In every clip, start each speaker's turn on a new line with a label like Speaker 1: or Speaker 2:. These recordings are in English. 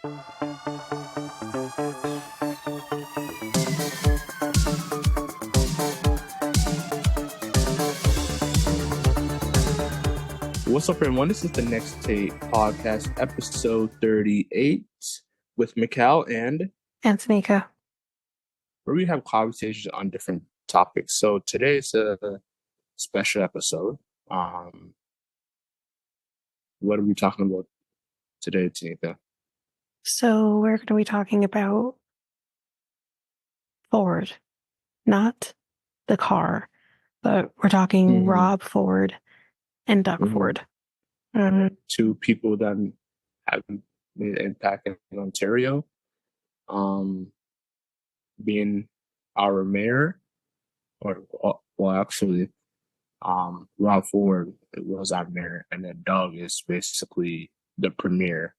Speaker 1: What's up, everyone? This is the Next Take Podcast, episode 38, with Mikel and
Speaker 2: Tanyka.
Speaker 1: where we have conversations on different topics. So today is a special episode. What are we talking about today, Tanyka?
Speaker 2: So we're going to be talking about Ford, not the car, but we're talking Rob Ford and Doug Ford.
Speaker 1: Two people that have made an impact in Ontario. Being our mayor, actually, Rob Ford was our mayor, and then Doug is basically the premier.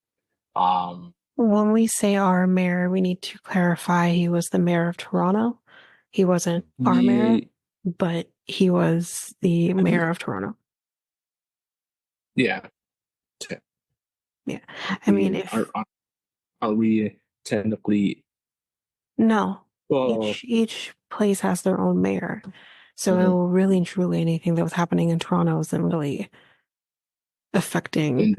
Speaker 2: When we say our mayor, we need to clarify he was the mayor of Toronto. He wasn't our mayor, but he was the mayor of Toronto.
Speaker 1: Yeah.
Speaker 2: Yeah. I mean,
Speaker 1: are we technically...
Speaker 2: No.
Speaker 1: Well,
Speaker 2: each place has their own mayor. So really and truly anything that was happening in Toronto isn't really affecting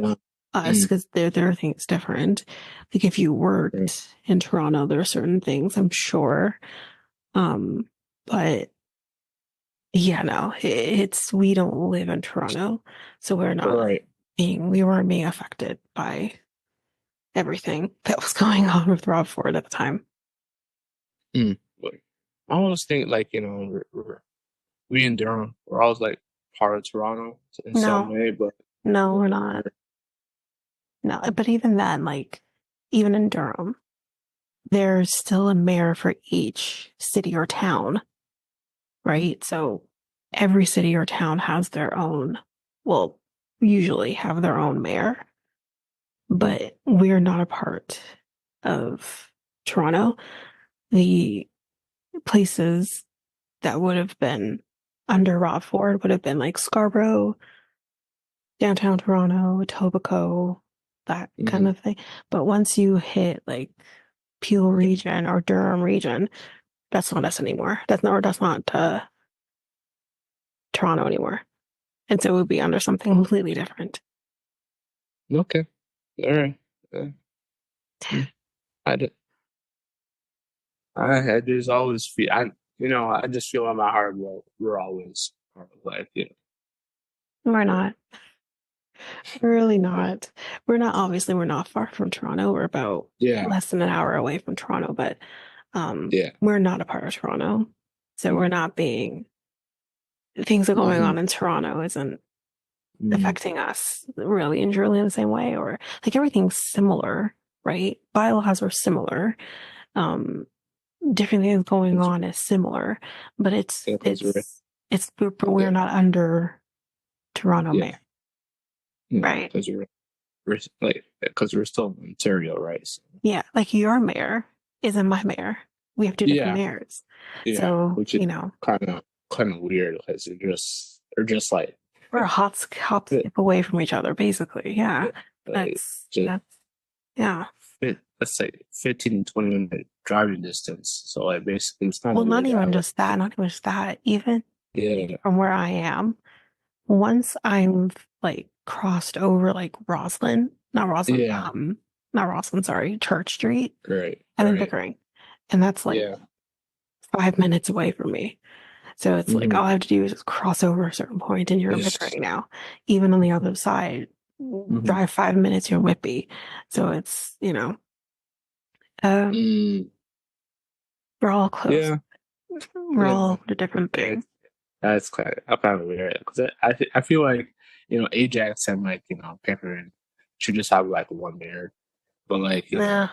Speaker 2: us because their things different. Like if you worked in Toronto, there are certain things, I'm sure. But yeah, no, we don't live in Toronto, so we're not we weren't being affected by everything that was going on with Rob Ford at the time.
Speaker 1: I always think we in Durham, we're always like part of Toronto in some way, but
Speaker 2: no, we're not. No, but even then, like even in Durham, there's still a mayor for each city or town, right? So every city or town has their own, well, usually have their own mayor, but we're not a part of Toronto. The places that would have been under Rob Ford would have been like Scarborough, downtown Toronto, Etobicoke, that kind of thing. But once you hit like Peel region or Durham region, that's not us anymore. That's not Toronto anymore. And so it would be under something completely different.
Speaker 1: Okay. All right. I just always feel, I just feel in my heart, we're always part of life,
Speaker 2: We're not. Really not. We're not far from Toronto. We're about less than an hour away from Toronto, but we're not a part of Toronto. So we're not being, things are going on in Toronto isn't affecting us really and truly in the same way, or like everything's similar, right? Bylaws are similar. Different things going on is similar, but we're not under Toronto mayor. Right.
Speaker 1: Because we're still in Ontario, right? So.
Speaker 2: Yeah, like your mayor isn't my mayor. We have two different mayors.
Speaker 1: Yeah,
Speaker 2: so
Speaker 1: which is kind of weird because they're just like
Speaker 2: we're a hot skip away from each other, basically. Yeah, that's
Speaker 1: let's say 15 to 20-minute driving distance. So like basically, it's kind of
Speaker 2: not even just that. Even from where I am, once I'm like crossed over like not Roslyn, sorry, Church Street.
Speaker 1: Right.
Speaker 2: I'm in Pickering, and that's like 5 minutes away from me. So it's like all I have to do is just cross over a certain point, and you're in Pickering now. Even on the other side, drive 5 minutes, you're in Whitby. So it's we're all close.
Speaker 1: Yeah.
Speaker 2: We're all a different thing.
Speaker 1: That's kind of weird because I feel like Ajax and like Pickering should just have like one mayor, but like because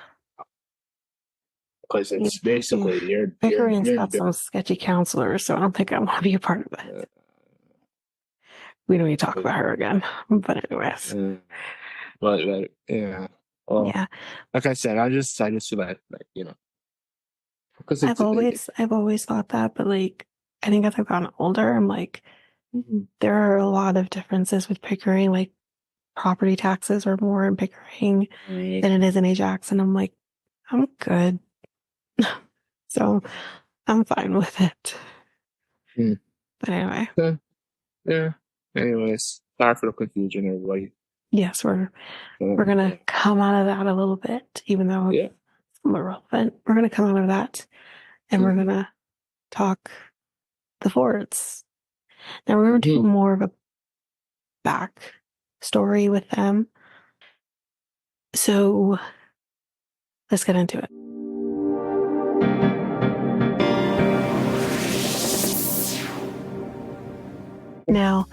Speaker 1: it's basically
Speaker 2: Pickering's got some sketchy counselors, so I don't think I want to be a part of it. We don't need to talk about her again, but anyways.
Speaker 1: But yeah. Well, like I said, I just feel like because
Speaker 2: I've always thought that, but like I think as I've gotten older, I'm like there are a lot of differences with Pickering. Like property taxes are more in Pickering than it is in Ajax. And I'm like, I'm good. So I'm fine with it.
Speaker 1: Mm.
Speaker 2: But anyway,
Speaker 1: Yeah. Anyways, sorry for the confusion, everybody.
Speaker 2: yes, we're gonna come out of that a little bit, even though
Speaker 1: Yeah.
Speaker 2: it's somewhat relevant. We're gonna come out of that and we're gonna talk the Fords. Now we're gonna do more of a back story with them. So let's get into it. Now,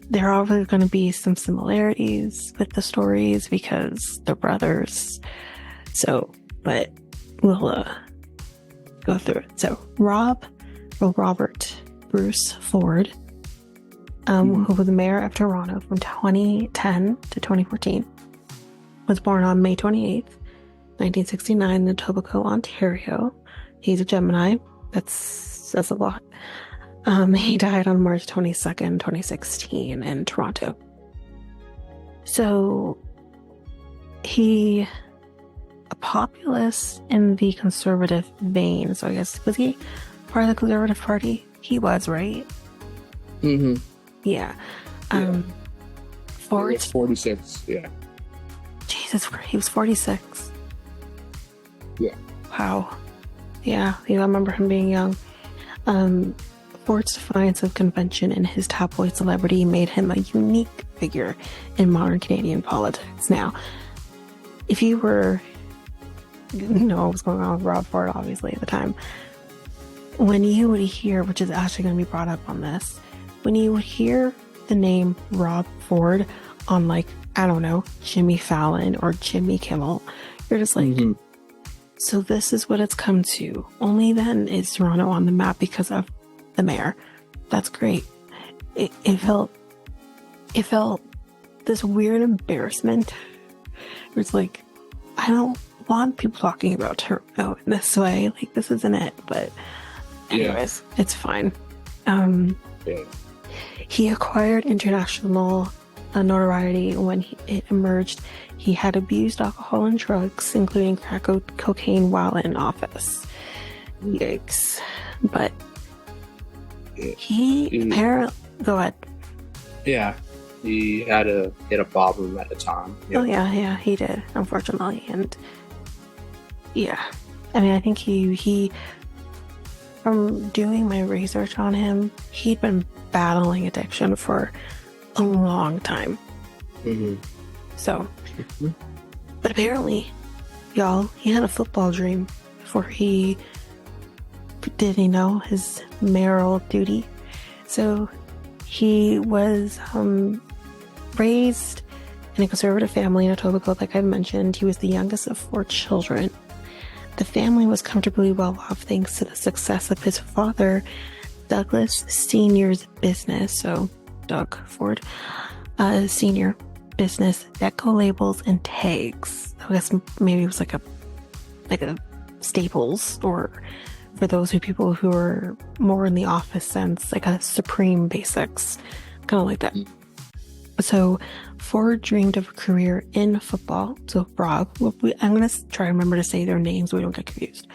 Speaker 2: there are always going to be some similarities with the stories because they're brothers. So, but we'll go through it. So, Robert Bruce Ford, who was the mayor of Toronto from 2010 to 2014, was born on May 28th, 1969 in Etobicoke, Ontario. He's a Gemini. That's a lot. He died on March 22nd, 2016 in Toronto. So he a populist in the conservative vein. So I guess, was he part of the Conservative Party? He was, right?
Speaker 1: Mm-hmm.
Speaker 2: Yeah.
Speaker 1: Ford's 46, yeah.
Speaker 2: Jesus, he was 46.
Speaker 1: Yeah.
Speaker 2: Wow. Yeah, I remember him being young. Ford's defiance of convention and his tabloid celebrity made him a unique figure in modern Canadian politics. Now, if you were, know what was going on with Rob Ford, obviously, at the time, when you would hear, which is actually going to be brought up on this, when you would hear the name Rob Ford on, like, I don't know, Jimmy Fallon or Jimmy Kimmel, you're just like, so this is what it's come to. Only then is Toronto on the map because of the mayor. That's great. It felt this weird embarrassment. It was like, I don't want people talking about Toronto in this way. Like, this isn't it. But anyways, it's fine. He acquired international notoriety when it emerged. He had abused alcohol and drugs, including crack cocaine, while in office. Yikes. But he apparently... Go ahead.
Speaker 1: Yeah. He had a problem at the time.
Speaker 2: Yeah. Oh, yeah, he did, unfortunately. And yeah. I mean, I think he from doing my research on him, he'd been battling addiction for a long time. So, but apparently, y'all, he had a football dream before he did, his mayoral duty. So he was raised in a conservative family in Etobicoke, like I mentioned. He was the youngest of 4 children. The family was comfortably well off thanks to the success of his father, Douglas Sr.'s business. So Doug Ford, Sr. business, Deco labels and tags. I guess maybe it was like a Staples, or for those people who are more in the office sense, like a Supreme Basics, kind of like that. So Ford dreamed of a career in football. So Rob, I'm going to try to remember to say their names so we don't get confused.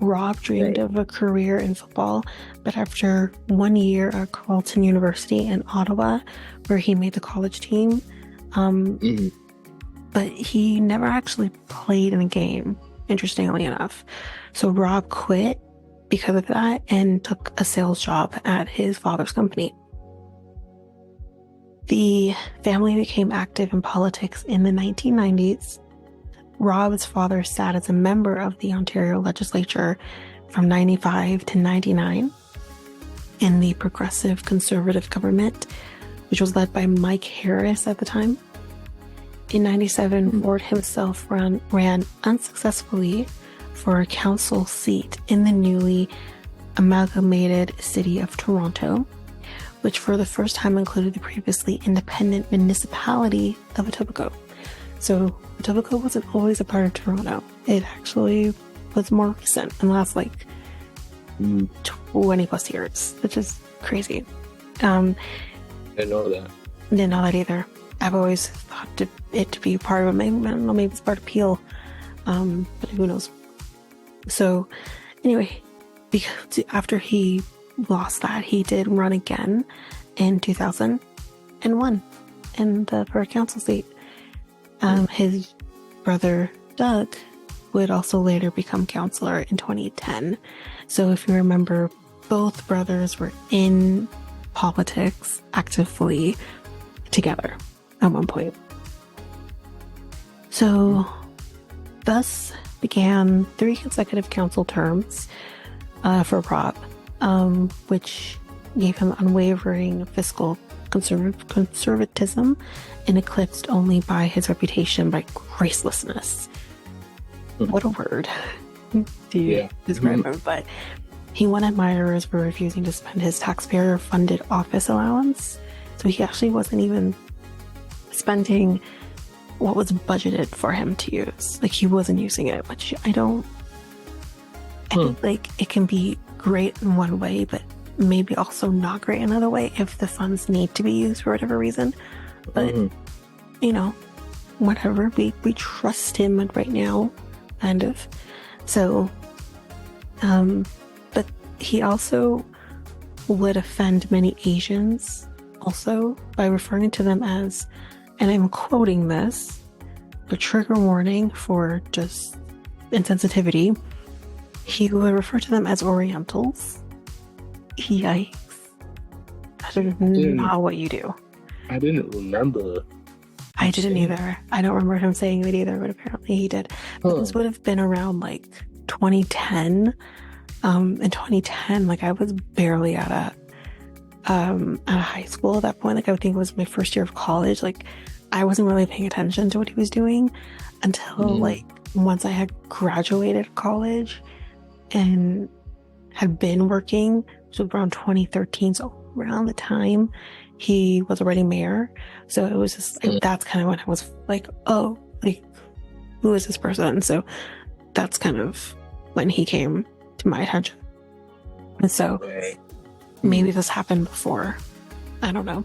Speaker 2: Rob dreamed of a career in football, but after 1 year at Carleton University in Ottawa, where he made the college team, but he never actually played in a game, interestingly enough. So Rob quit because of that and took a sales job at his father's company. The family became active in politics in the 1990s. Rob's father sat as a member of the Ontario legislature from 95 to 99 in the progressive conservative government, which was led by Mike Harris at the time. In 97, Ford himself ran unsuccessfully for a council seat in the newly amalgamated city of Toronto, which for the first time included the previously independent municipality of Etobicoke. So Etobicoke wasn't always a part of Toronto. It actually was more recent and last 20 plus years, which is crazy.
Speaker 1: Didn't know that.
Speaker 2: Didn't know that either. I've always thought it to be part of it. Maybe, I don't know, maybe it's part of Peel, but who knows. So anyway, because after he lost that, he did run again in 2001 for a council seat. His brother Doug would also later become councillor in 2010. So if you remember, both brothers were in politics actively together at one point. So thus began 3 consecutive council terms for Rob, which gave him unwavering fiscal conservatism and eclipsed only by his reputation by gracelessness. What a word to describe him. But he won admirers for refusing to spend his taxpayer-funded office allowance. So he actually wasn't even spending what was budgeted for him to use. Like, he wasn't using it, which I think, like, it can be great in one way, but maybe also not great in another way if the funds need to be used for whatever reason. But, you know, whatever. We trust him right now, kind of. So, but he also would offend many Asians also by referring to them as, and I'm quoting this, the trigger warning for just insensitivity. He would refer to them as Orientals. Yikes. That is not what you do.
Speaker 1: I didn't remember.
Speaker 2: I didn't either. I don't remember him saying it either, but apparently he did. But this would have been around like 2010. In 2010, like, I was barely out of high school at that point. Like, I would think it was my first year of college. Like, I wasn't really paying attention to what he was doing until like once I had graduated college and had been working. So around 2013, so around the time he was already mayor. So it was just like, that's kind of when I was like, oh, like, who is this person? So that's kind of when he came to my attention. And so maybe this happened before. I don't know.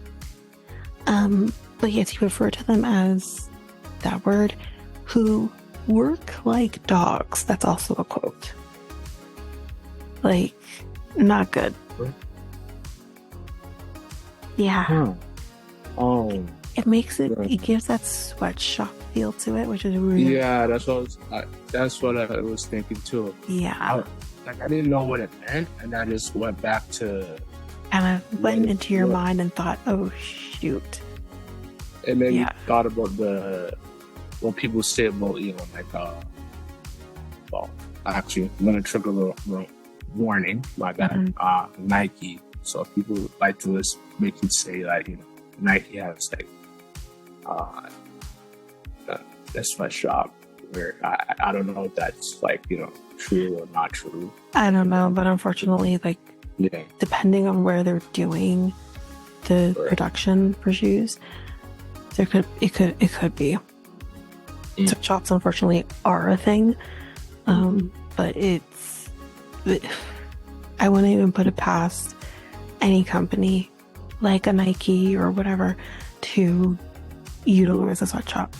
Speaker 2: But yes, he referred to them as that word, who work like dogs. That's also a quote. Like, not good. Yeah. It makes it, it gives that sweatshop feel to it, which is really...
Speaker 1: Yeah, that's what I was thinking too.
Speaker 2: Yeah.
Speaker 1: I didn't know what it meant, and I just went back to...
Speaker 2: And I went into your mind and thought, oh, shoot.
Speaker 1: It made me thought about when people say about, you know, like, well, actually, I'm going to trigger a little warning, my bad, Nike. So people like to make you say, like, you know, Nike has, like, a sweatshop where I don't know if that's, like, you know, true or not true.
Speaker 2: I don't know, but unfortunately, like, depending on where they're doing the production for shoes, it could be. Sweatshops, unfortunately, are a thing, but I wouldn't even put it past any company like a Nike or whatever to utilize a sweatshop.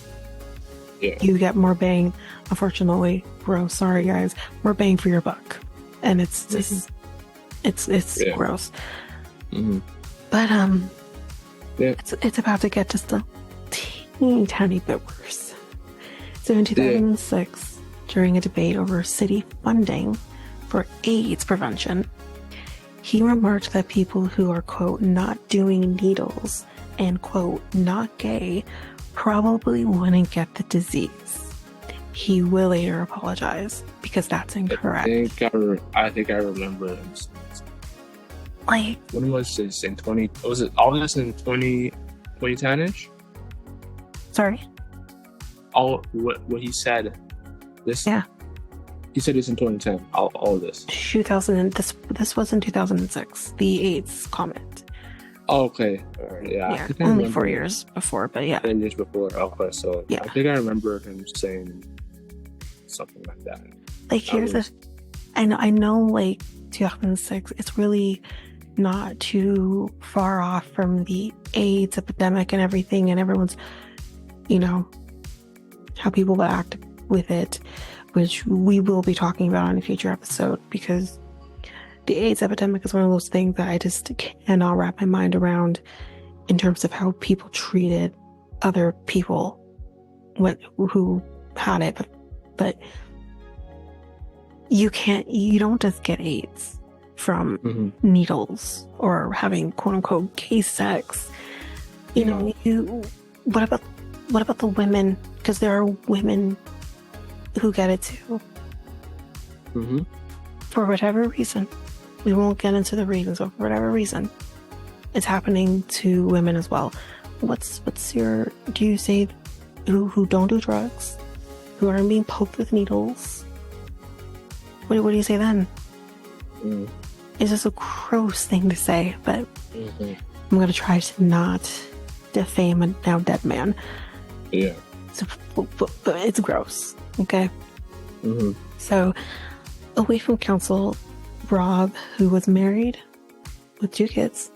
Speaker 2: You get more bang, unfortunately, gross, sorry guys, more bang for your buck. And it's just, it's gross. But, it's about to get just a teeny tiny bit worse. So in 2006, during a debate over city funding for AIDS prevention, he remarked that people who are, quote, not doing needles and, quote, not gay probably wouldn't get the disease. He will later apologize because that's incorrect.
Speaker 1: I think I remember him.
Speaker 2: Like,
Speaker 1: when was this? Was it all this in 2010-ish?
Speaker 2: Sorry?
Speaker 1: All what he said. This. Yeah. He said this in 2010. All of this.
Speaker 2: 2000. This was in 2006. The AIDS comment.
Speaker 1: Oh, okay. Yeah.
Speaker 2: Only 4 years before, but yeah.
Speaker 1: 10 years before. Okay, so I think I remember him saying something like that.
Speaker 2: Like, here's I know, like 2006. It's really not too far off from the AIDS epidemic and everything, and everyone's, how people would act with it, which we will be talking about in a future episode, because the AIDS epidemic is one of those things that I just cannot wrap my mind around in terms of how people treated other people who had it. But you don't just get AIDS from needles or having quote unquote gay sex. What about the women? Because there are women who get it too. For whatever reason. We won't get into the reasons, but for whatever reason, it's happening to women as well. Do you say who don't do drugs, who aren't being poked with needles? What do you say then? It's just a gross thing to say, but I'm going to try to not defame a now dead man.
Speaker 1: Yeah.
Speaker 2: So, but it's gross, okay? So, away from counsel, Rob, who was married with 2 kids,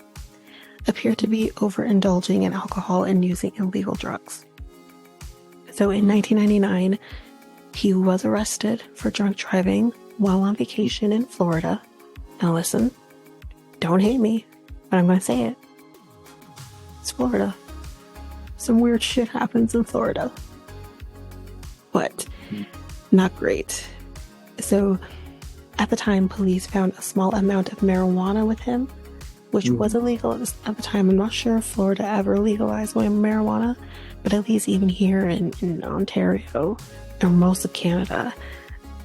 Speaker 2: appeared to be overindulging in alcohol and using illegal drugs. So in 1999, he was arrested for drunk driving while on vacation in Florida. Now listen, don't hate me, but I'm going to say it. It's Florida. Some weird shit happens in Florida. But not great. So at the time, police found a small amount of marijuana with him, which was illegal at the time. I'm not sure if Florida ever legalized marijuana, but at least even here in Ontario or most of Canada,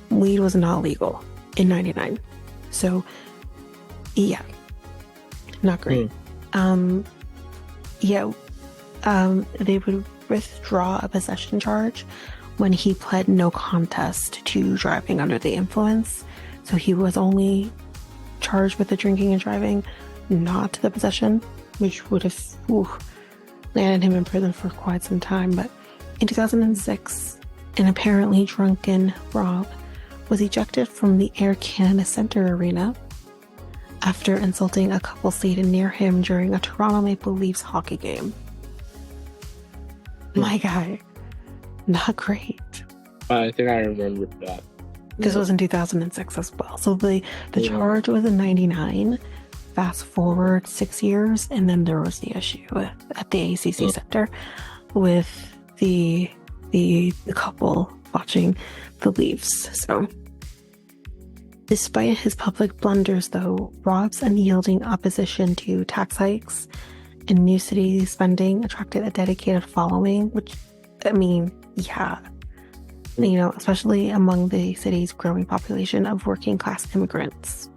Speaker 2: weed was not legal in 99. So, yeah, not great. They would withdraw a possession charge when he pled no contest to driving under the influence. So he was only charged with the drinking and driving, not the possession, which would have landed him in prison for quite some time. But in 2006, an apparently drunken Rob was ejected from the Air Canada Centre Arena after insulting a couple seated near him during a Toronto Maple Leafs hockey game. My guy, not great.
Speaker 1: I think I remember that.
Speaker 2: This was in 2006 as well. So the charge was in 99. Fast forward 6 years, and then there was the issue at the ACC Center with the couple watching the Leafs. So, despite his public blunders, though, Rob's unyielding opposition to tax hikes and new city spending attracted a dedicated following, which, I mean, yeah. Especially among the city's growing population of working-class immigrants.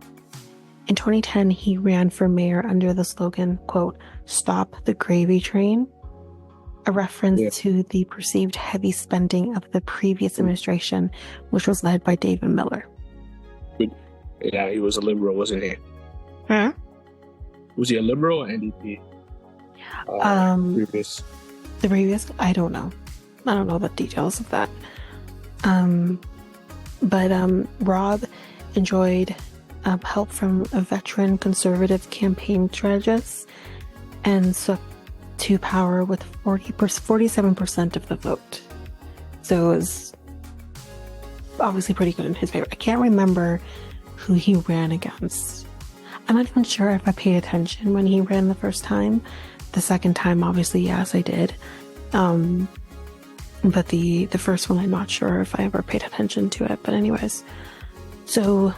Speaker 2: In 2010, he ran for mayor under the slogan, quote, "Stop the gravy train," a reference to the perceived heavy spending of the previous administration, which was led by David Miller.
Speaker 1: Yeah, he was a liberal, wasn't he?
Speaker 2: Huh?
Speaker 1: Was he a liberal or NDP?
Speaker 2: The previous? I don't know. I don't know the details of that. But Rob enjoyed help from a veteran conservative campaign strategist and stuck to power with 47% of the vote. So it was obviously pretty good in his favor. I can't remember who he ran against. I'm not even sure if I paid attention when he ran the first time. The second time, obviously, yes, I did. But the first one, I'm not sure if I ever paid attention to it. But anyways, so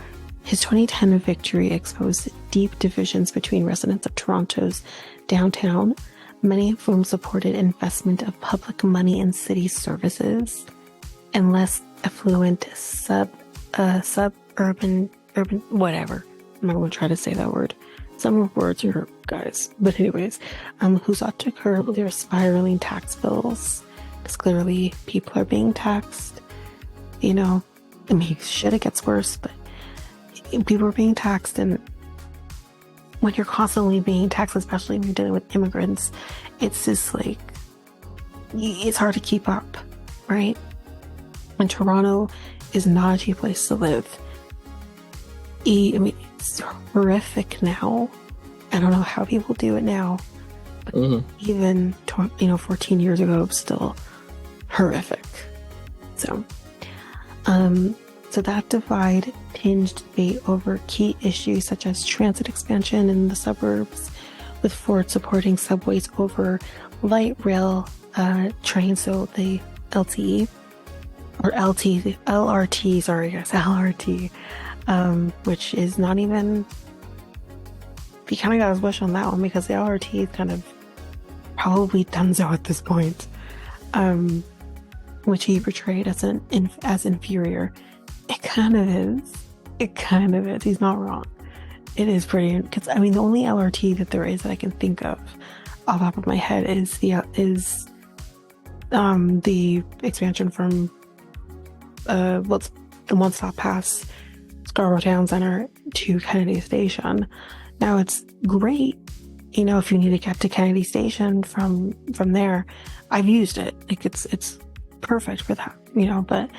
Speaker 2: his 2010 victory exposed deep divisions between residents of Toronto's downtown, many of whom supported investment of public money in city services, and less affluent suburban, whatever. I'm not going to try to say that word. Some words are guys. But anyways, who sought to curb their spiraling tax bills. Because clearly people are being taxed. Shit, it gets worse, but people are being taxed, and when you're constantly being taxed, especially when you're dealing with immigrants, it's just like, it's hard to keep up, right? And Toronto is not a cheap place to live. It's horrific now, I don't know how people do it now, but even 14 years ago, it was still horrific. So that divide tinged debate over key issues such as transit expansion in the suburbs, with Ford supporting subways over light rail trains, so the LTE or LRT, sorry guys, LRT, which is not even. He kind of got his wish on that one because the LRT is kind of probably donezo at this point, which he portrayed as inferior. It kind of is. It kind of is. He's not wrong. It is pretty, because I mean the only LRT that there is that I can think of off the top of my head is the expansion from what's the one stop past Scarborough Town Center to Kennedy Station. Now it's great, if you need to get to Kennedy Station from there. I've used it. Like it's perfect for that, but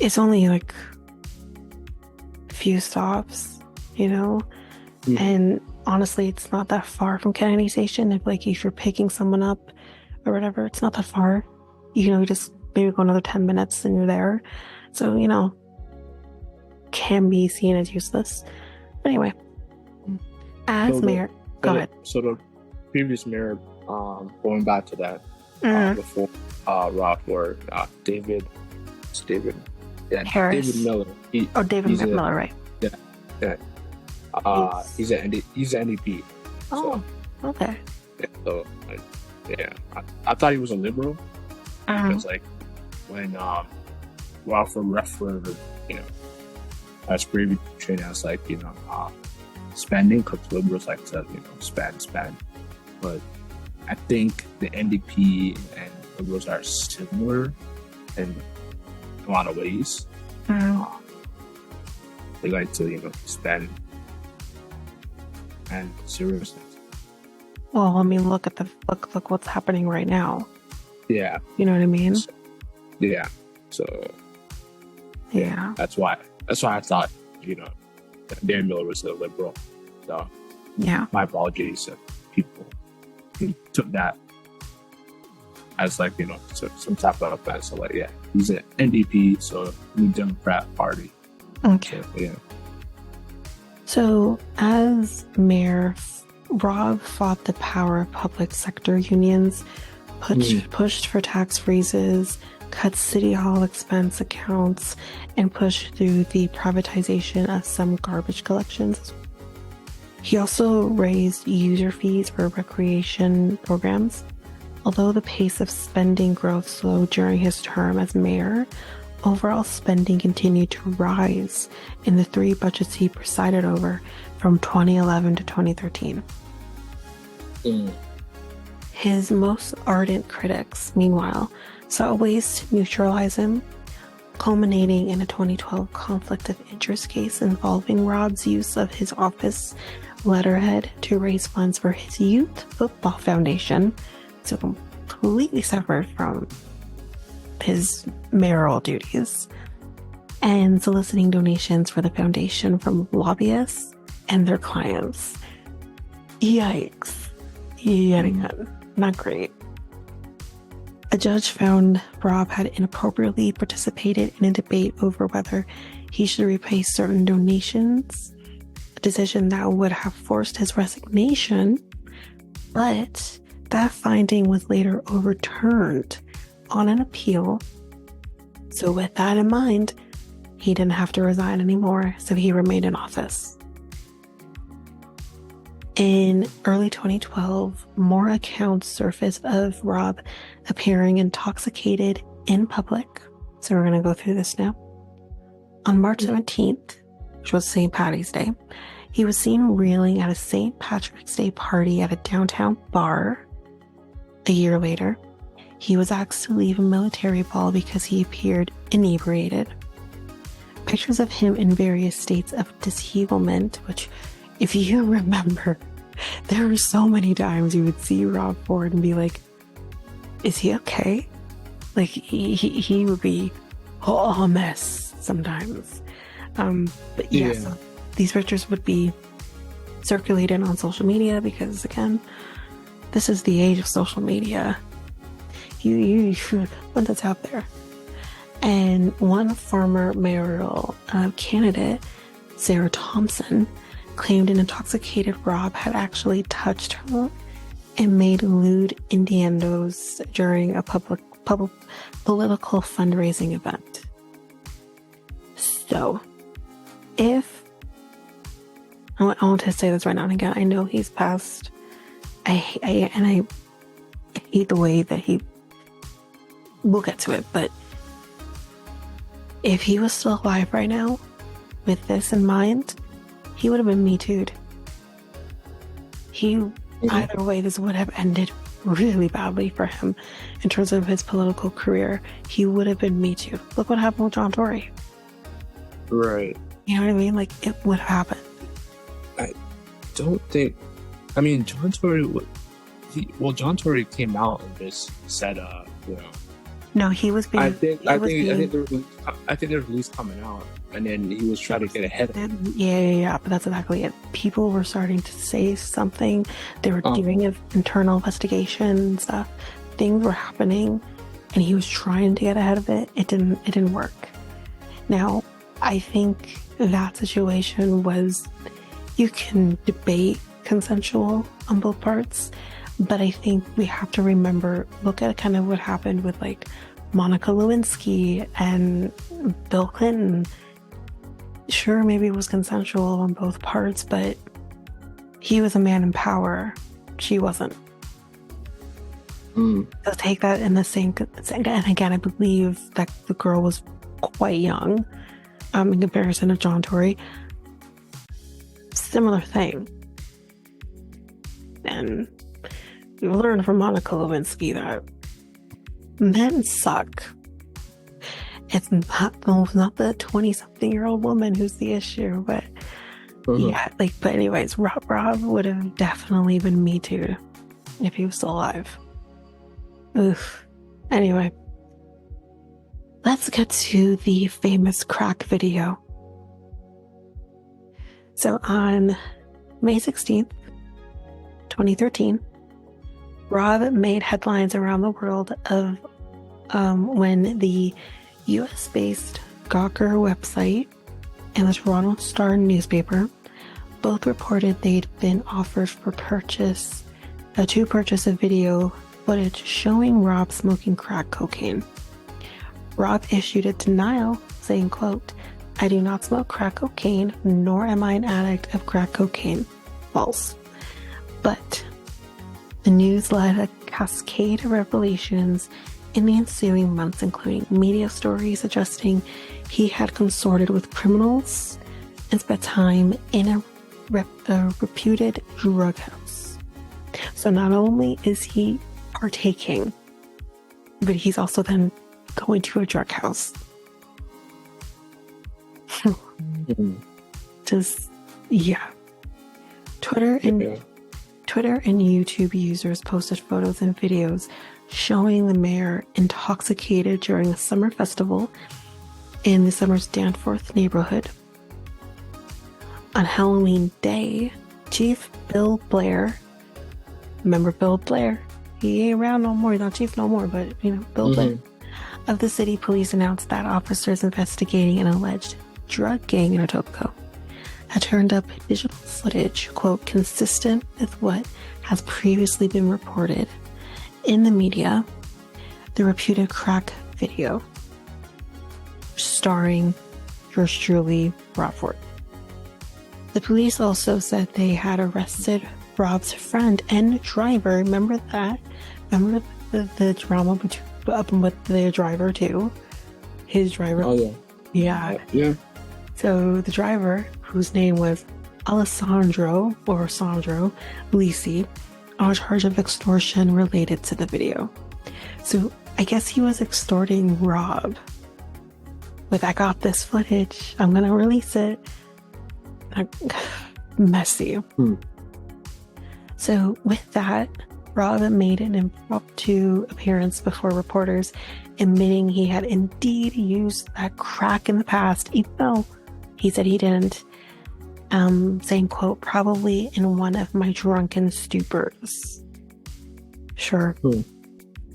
Speaker 2: it's only like a few stops, and honestly, it's not that far from Kennedy Station. If you're picking someone up or whatever, it's not that far. Just maybe go another 10 minutes and you're there. So, can be seen as useless. But anyway, as mayor, go ahead.
Speaker 1: So the previous mayor, going back to that, before Rob Ford, David
Speaker 2: Harris.
Speaker 1: David Miller.
Speaker 2: David Miller, right?
Speaker 1: Yeah. He's an NDP.
Speaker 2: Oh, so, okay.
Speaker 1: Yeah, so, I thought he was a liberal because, when Rob Ford referred, as previous training as spending, because liberals like to spend, but I think the NDP and liberals are similar in a lot of ways. They like to spend and seriousness.
Speaker 2: Well, I mean, look what's happening right now.
Speaker 1: Yeah,
Speaker 2: you know what I mean.
Speaker 1: Yeah, so
Speaker 2: yeah,
Speaker 1: that's why I thought that Dan Miller was a liberal. So
Speaker 2: yeah,
Speaker 1: my apologies if people took that as some type of offense. So he's an NDP, so New Democrat Party.
Speaker 2: Okay.
Speaker 1: So, yeah.
Speaker 2: So as mayor, Rob fought the power of public sector unions, pushed for tax freezes, cut city hall expense accounts, and pushed through the privatization of some garbage collections. He also raised user fees for recreation programs. Although the pace of spending growth slowed during his term as mayor, overall spending continued to rise in the 3 budgets he presided over from 2011 to 2013. His most ardent critics, meanwhile, sought ways to neutralize him, culminating in a 2012 conflict of interest case involving Rob's use of his office letterhead to raise funds for his youth football foundation, so completely separate from his mayoral duties, and soliciting donations for the foundation from lobbyists and their clients. Yikes. Yet again, not great. A judge found Rob had inappropriately participated in a debate over whether he should repay certain donations, a decision that would have forced his resignation, but that finding was later overturned on an appeal. So with that in mind, he didn't have to resign anymore, so he remained in office. In early 2012, more accounts surfaced of Rob appearing intoxicated in public. So we're going to go through this now. On March 17th, which was St. Paddy's Day, he was seen reeling at a St. Patrick's Day party at a downtown bar. A year later, he was asked to leave a military ball because he appeared inebriated. Pictures of him in various states of dishevelment, which, if you remember, there were so many times you would see Rob Ford and be like, is he okay? Like, he would be a mess sometimes. But yeah, so these pictures would be circulated on social media because, again, this is the age of social media. Once it's out there. And one former mayoral candidate, Sarah Thompson, claimed an intoxicated Rob had actually touched her and made lewd innuendos during a public political fundraising event. So, if I want to say this right now and again, I know he's passed. I hate the way that he. We'll get to it, but if he was still alive right now, with this in mind, he would have been Me Too'd. Either way, this would have ended really badly for him in terms of his political career. He would have been Me Too'd. Look what happened with John Tory.
Speaker 1: Right.
Speaker 2: You know what I mean? Like, it would happen.
Speaker 1: I don't think. I mean, John Tory. John Tory came out and just said,
Speaker 2: No, he was being.
Speaker 1: I think there was news coming out, and then he was trying to get ahead of it.
Speaker 2: Yeah, but that's exactly it. People were starting to say something. They were doing an internal investigation and stuff. Things were happening, and he was trying to get ahead of it. It didn't work. Now, I think that situation was, you can debate consensual on both parts, but I think we have to remember, look at kind of what happened with like Monica Lewinsky and Bill Clinton. Sure, maybe it was consensual on both parts, but he was a man in power. She wasn't. So take that in the same, and again, I believe that the girl was quite young in comparison to John Tory. Similar thing. And we learned from Monica Lewinsky that men suck. It's not the 20-something-year-old woman who's the issue, but but anyways, Rob would have definitely been Me Too if he was still alive. Oof. Anyway, let's get to the famous crack video. So on May 16th, 2013, Rob made headlines around the world of when the US-based Gawker website and the Toronto Star newspaper both reported they'd been offered to purchase a video footage showing Rob smoking crack cocaine. Rob issued a denial saying, quote, "I do not smoke crack cocaine, nor am I an addict of crack cocaine." False. But the news led a cascade of revelations in the ensuing months, including media stories suggesting he had consorted with criminals and spent time in a reputed drug house. So not only is he partaking, but he's also then going to a drug house. Just, yeah. Twitter and YouTube users posted photos and videos showing the mayor intoxicated during a summer festival in the summer's Danforth neighborhood. On Halloween Day, Chief Bill Blair, remember Bill Blair? He ain't around no more, he's not chief no more, but Bill Blair of the city police announced that officers investigating an alleged drug gang in Etobicoke had turned up digital footage, quote, consistent with what has previously been reported in the media, the reputed crack video starring yours truly, Rob Ford. The police also said they had arrested Rob's friend and driver. Remember that? Remember the drama with their driver too? His driver?
Speaker 1: Oh, yeah.
Speaker 2: Yeah. So the driver, whose name was Alessandro Lisi, on charge of extortion related to the video. So I guess he was extorting Rob with, "I got this footage, I'm gonna release it." Messy. So with that, Rob made an impromptu appearance before reporters, admitting he had indeed used that crack in the past, even though he said he didn't. saying, quote, probably in one of my drunken stupors. Sure.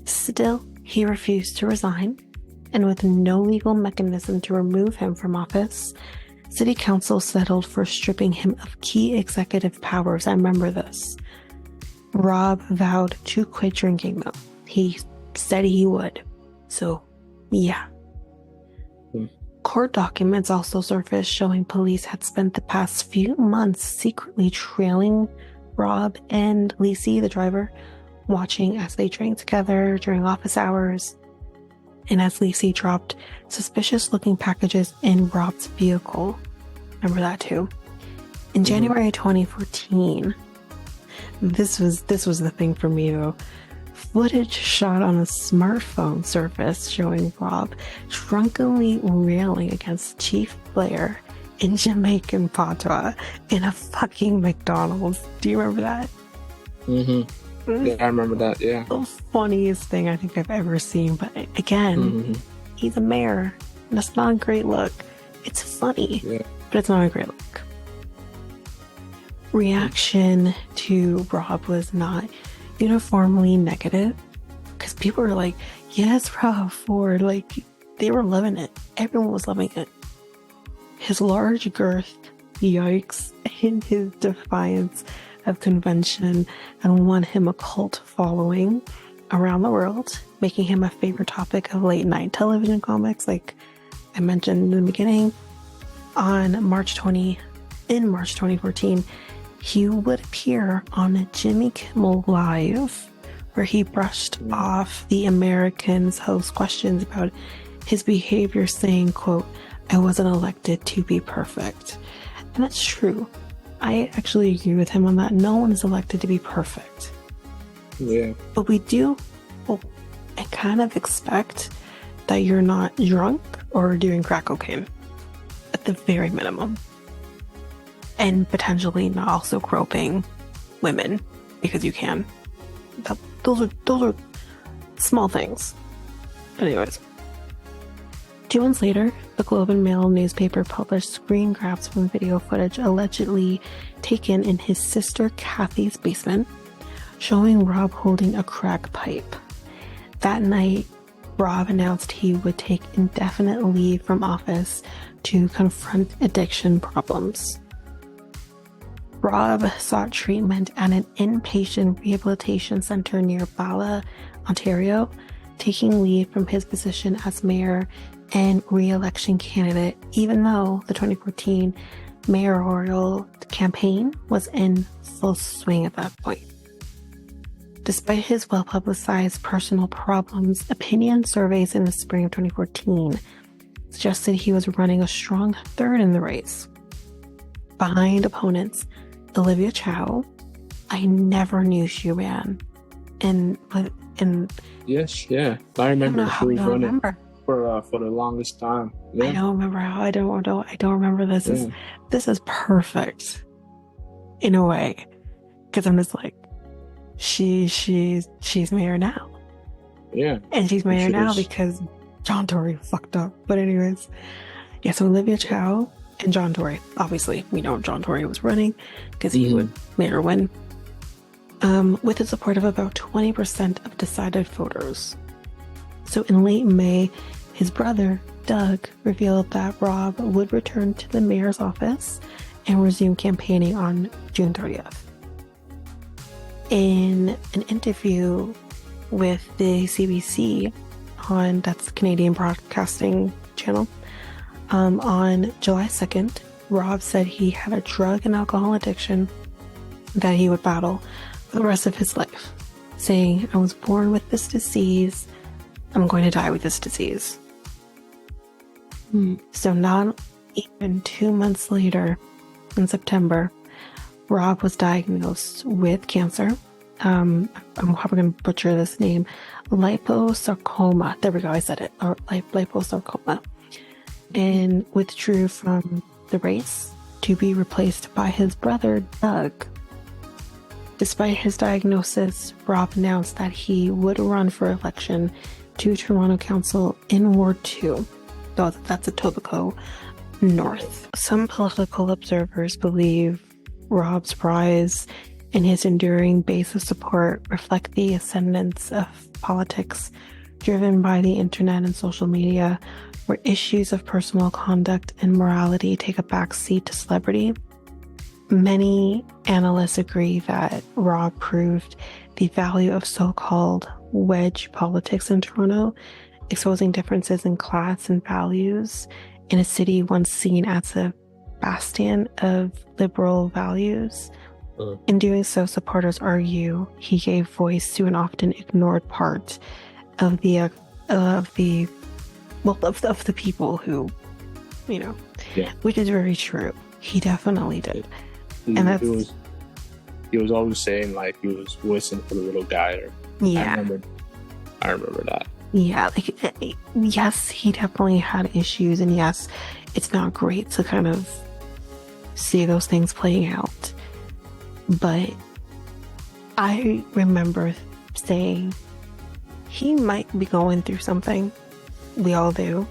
Speaker 2: Still, he refused to resign, and with no legal mechanism to remove him from office, City Council settled for stripping him of key executive powers. I remember this. Rob vowed to quit drinking, though. He said he would. So, yeah. Court documents also surfaced showing police had spent the past few months secretly trailing Rob and Lacey, the driver, watching as they drank together during office hours, and as Lacey dropped suspicious-looking packages in Rob's vehicle. Remember that too. In January 2014, this was the thing for me though. Footage shot on a smartphone surfaced showing Rob drunkenly railing against Chief Blair in Jamaican patois in a fucking McDonald's. Do you remember that?
Speaker 1: Yeah, I remember that, yeah.
Speaker 2: The funniest thing I think I've ever seen. But again, he's a mayor. And that's not a great look. It's funny, but it's not a great look. Reaction to Rob was not uniformly negative, because people were like, yes, Rob Ford. Like, they were loving it. Everyone was loving it. His large girth, yikes, and his defiance of convention and won him a cult following around the world, making him a favorite topic of late night television comics, like I mentioned in the beginning. In March 2014, he would appear on Jimmy Kimmel Live, where he brushed off the Americans' host questions about his behavior, saying, quote, I wasn't elected to be perfect. And that's true. I actually agree with him on that. No one is elected to be perfect.
Speaker 1: Yeah.
Speaker 2: But we do, I kind of expect that you're not drunk or doing crack cocaine, at the very minimum. And potentially not also groping women, because you can. Those are small things. But anyways. 2 months later, the Globe and Mail newspaper published screen grabs from video footage allegedly taken in his sister Kathy's basement, showing Rob holding a crack pipe. That night, Rob announced he would take indefinite leave from office to confront addiction problems. Rob sought treatment at an inpatient rehabilitation center near Bala, Ontario, taking leave from his position as mayor and re-election candidate, even though the 2014 mayoral campaign was in full swing at that point. Despite his well-publicized personal problems, opinion surveys in the spring of 2014 suggested he was running a strong third in the race, behind opponents Olivia Chow. I never knew she ran, and
Speaker 1: yes, yeah, I remember who was running for the longest time. Yeah.
Speaker 2: I don't remember how. I don't remember this. Yeah. This is perfect in a way, because I'm just like, she's mayor now.
Speaker 1: Yeah,
Speaker 2: and she's mayor now because John Tory fucked up. But anyways, yeah. So Olivia Chow and John Tory. Obviously, we know John Tory was running because he would mayor win. With the support of about 20% of decided voters. So in late May, his brother, Doug, revealed that Rob would return to the mayor's office and resume campaigning on June 30th. In an interview with the CBC, that's Canadian Broadcasting Channel, on July 2nd, Rob said he had a drug and alcohol addiction that he would battle for the rest of his life, saying, I was born with this disease. I'm going to die with this disease. So not even 2 months later, in September, Rob was diagnosed with cancer. I'm probably going to butcher this name. Liposarcoma. There we go. I said it. Or liposarcoma. And withdrew from the race to be replaced by his brother, Doug. Despite his diagnosis, Rob announced that he would run for election to Toronto Council in Ward 2. Though that's Etobicoke. north. Some political observers believe Rob's rise and his enduring base of support reflect the ascendance of politics driven by the internet and social media, where issues of personal conduct and morality take a backseat to celebrity. Many analysts agree that Rob proved the value of so-called wedge politics in Toronto, exposing differences in class and values in a city once seen as a bastion of liberal values. In doing so, supporters argue he gave voice to an often ignored part of the people who, which is very true. He definitely did. And
Speaker 1: he was always saying like he was voicing for the little guy. I remember that.
Speaker 2: Yeah, yes, he definitely had issues, and yes, it's not great to kind of see those things playing out. But I remember saying he might be going through something. We all do.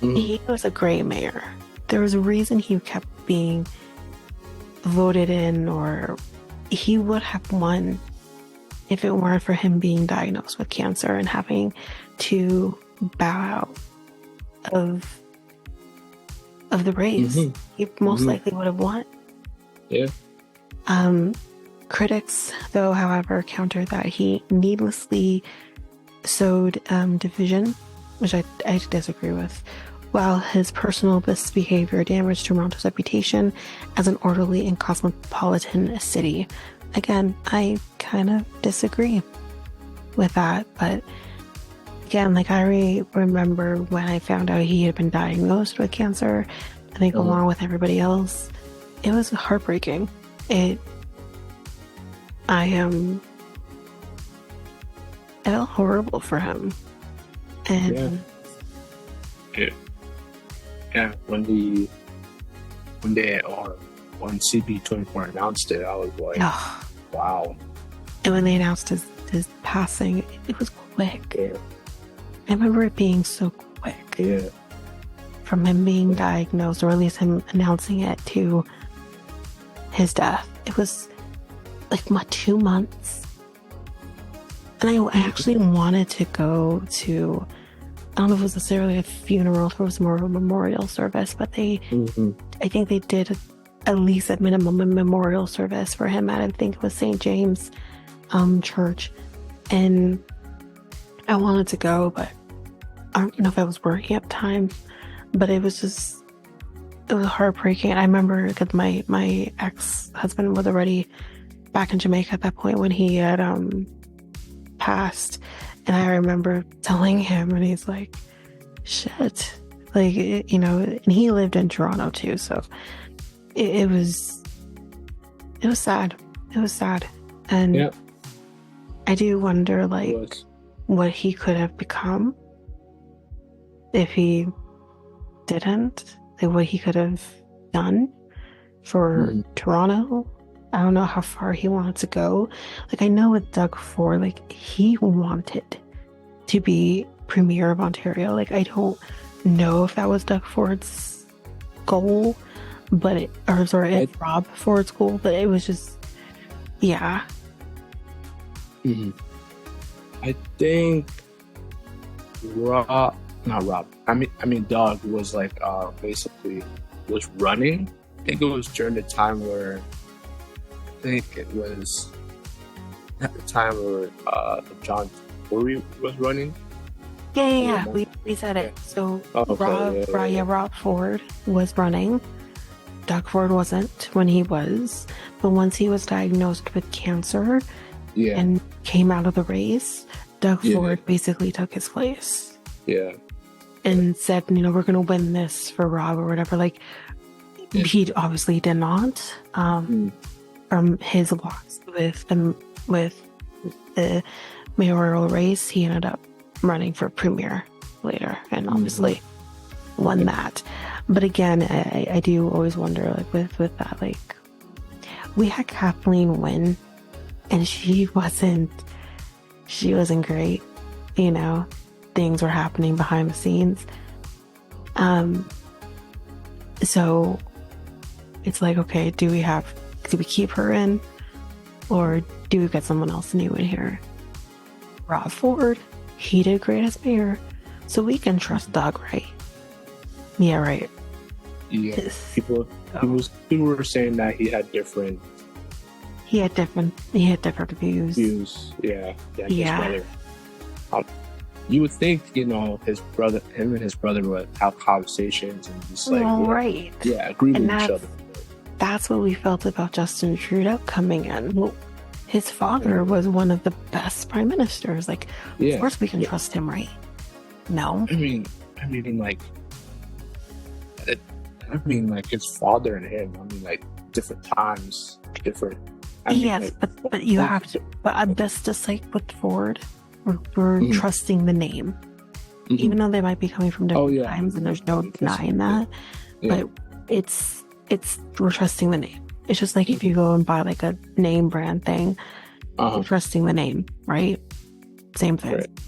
Speaker 2: He was a gray mayor. There was a reason he kept being voted in, or he would have won if it weren't for him being diagnosed with cancer and having to bow out of the race. He most likely would have won.
Speaker 1: Yeah.
Speaker 2: Critics, though, however, counter that he needlessly sowed division, which I disagree with, while his personal misbehavior damaged Toronto's reputation as an orderly and cosmopolitan city. Again, I kind of disagree with that, but again, like I remember when I found out he had been diagnosed with cancer, I think along with everybody else, it was heartbreaking. I felt horrible for him. And
Speaker 1: when CP24 announced it, I was like, wow.
Speaker 2: And when they announced his passing, it was quick.
Speaker 1: Yeah.
Speaker 2: I remember it being so quick.
Speaker 1: Yeah.
Speaker 2: From him being diagnosed, or at least him announcing it, to his death. It was like 2 months. And I actually wanted to go to, I don't know if it was necessarily a funeral, if it was more of a memorial service, but I think they did at least at minimum a memorial service for him at, I think it was St. James Church. And I wanted to go, but I don't know if I was working at the time, but it was heartbreaking. I remember because my ex-husband was already back in Jamaica at that point when he had passed, and I remember telling him, and he's like, shit, like, and he lived in Toronto too, so it was sad. It was sad. And I do wonder, like, what he could have become if he didn't, like what he could have done for Toronto. I don't know how far he wanted to go. Like, I know with Doug Ford, like, he wanted to be Premier of Ontario. Like, I don't know if that was Doug Ford's goal, but it's Rob Ford's goal, but it was just, I
Speaker 1: think Doug was like basically was running. I think it was during the time where John Tory was running.
Speaker 2: Yeah. We said it. So Rob Ford was running. Doug Ford wasn't when he was, but once he was diagnosed with cancer and came out of the race, Doug Ford basically took his place.
Speaker 1: Yeah.
Speaker 2: And said, we're going to win this for Rob or whatever. Like, he obviously did not. From his loss with the mayoral race, he ended up running for Premier later, and obviously won that. But again, I do always wonder, like, with that, like, we had Kathleen win, and she wasn't great. Things were happening behind the scenes. So it's like, okay, do we keep her in, or do we get someone else new in here? Rob Ford, he did great as mayor, so we can trust Doug, right? Yeah, right.
Speaker 1: Yeah, people were saying that
Speaker 2: he had different views.
Speaker 1: Yeah, his
Speaker 2: Yeah.
Speaker 1: brother. You would think, him and his brother would have conversations and just like,
Speaker 2: Right.
Speaker 1: agree with each other.
Speaker 2: That's what we felt about Justin Trudeau coming in. Well, his father was one of the best prime ministers. Like, of course we can trust him, right? No.
Speaker 1: I mean, like his father and him. I mean, like different times, different.
Speaker 2: Yes, but you have to. But that's just like with Ford. We're trusting the name, even though they might be coming from different times, and there's no denying that. Yeah. But it's we're trusting the name. It's just like if you go and buy like a name brand thing, we're trusting the name, right? Same thing. Right.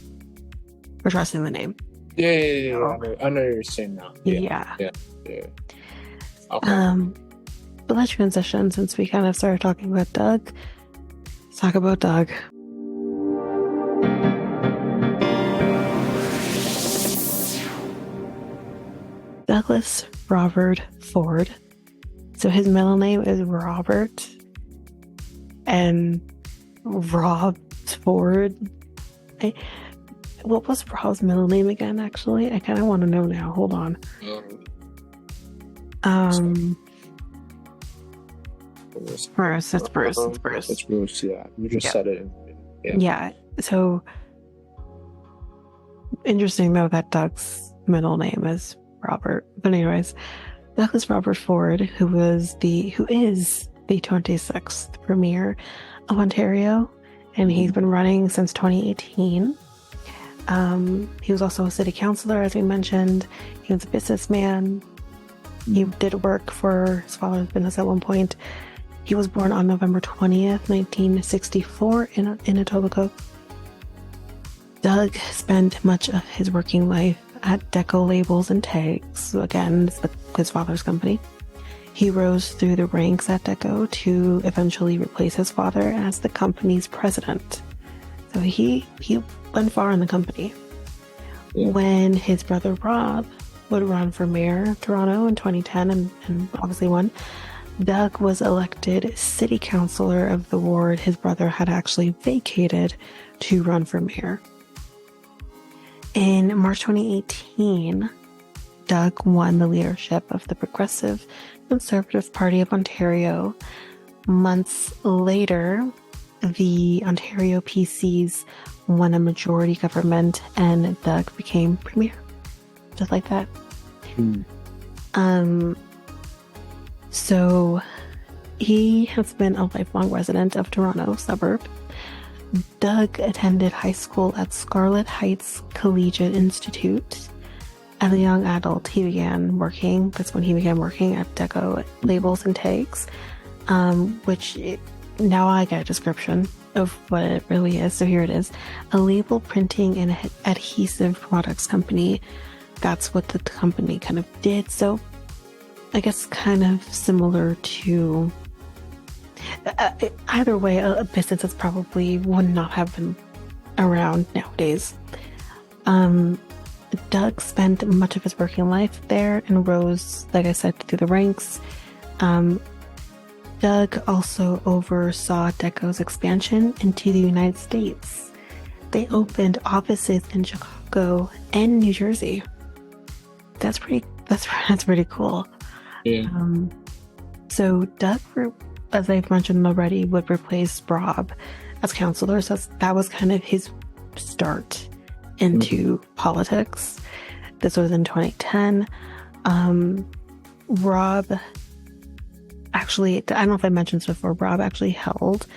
Speaker 2: We're trusting the name.
Speaker 1: Yeah. I know what you're saying now. Yeah. Okay.
Speaker 2: But let's transition, since we kind of started talking about Doug. Let's talk about Doug. Douglas Robert Ford. So his middle name is Robert, and Rob Ford. What was Rob's middle name again? Actually, I kind of want to know now. Hold on. Bruce. It's Bruce.
Speaker 1: It's Bruce. Yeah, you just said it.
Speaker 2: Yeah. So interesting though that Doug's middle name is Robert. But anyways, Douglas Robert Ford, who is the 26th Premier of Ontario, and he's been running since 2018. He was also a city councillor, as we mentioned. He was a businessman. He did work for his father's business at one point. He was born on November 20th, 1964 in Etobicoke. Doug spent much of his working life at Deco Labels and Tags. Again, it's his father's company. He rose through the ranks at Deco to eventually replace his father as the company's president. So he went far in the company. When his brother Rob would run for mayor of Toronto in 2010 and obviously won, Doug was elected city councillor of the ward his brother had actually vacated to run for mayor. In March 2018, Doug won the leadership of the Progressive Conservative Party of Ontario. Months later, the Ontario PCs won a majority government and Doug became premier. Just like that. So he has been a lifelong resident of Toronto suburb. Doug attended high school at Scarlet Heights Collegiate Institute. As a young adult, he began working. That's when he began working at Deco Labels and Tags, now I get a description of what it really is. So here it is. A label printing and adhesive products company. That's what the company kind of did. So I guess kind of similar to either way, a business that's probably would not have been around nowadays. Doug spent much of his working life there and rose, like I said, through the ranks. Doug also oversaw Deco's expansion into the United States. They opened offices in Chicago and New Jersey. That's pretty cool.
Speaker 1: Yeah.
Speaker 2: So Doug, as I've mentioned already, would replace Rob as councillor. So that was kind of his start into politics. This was in 2010. Rob actually, I don't know if I mentioned this before, Rob actually held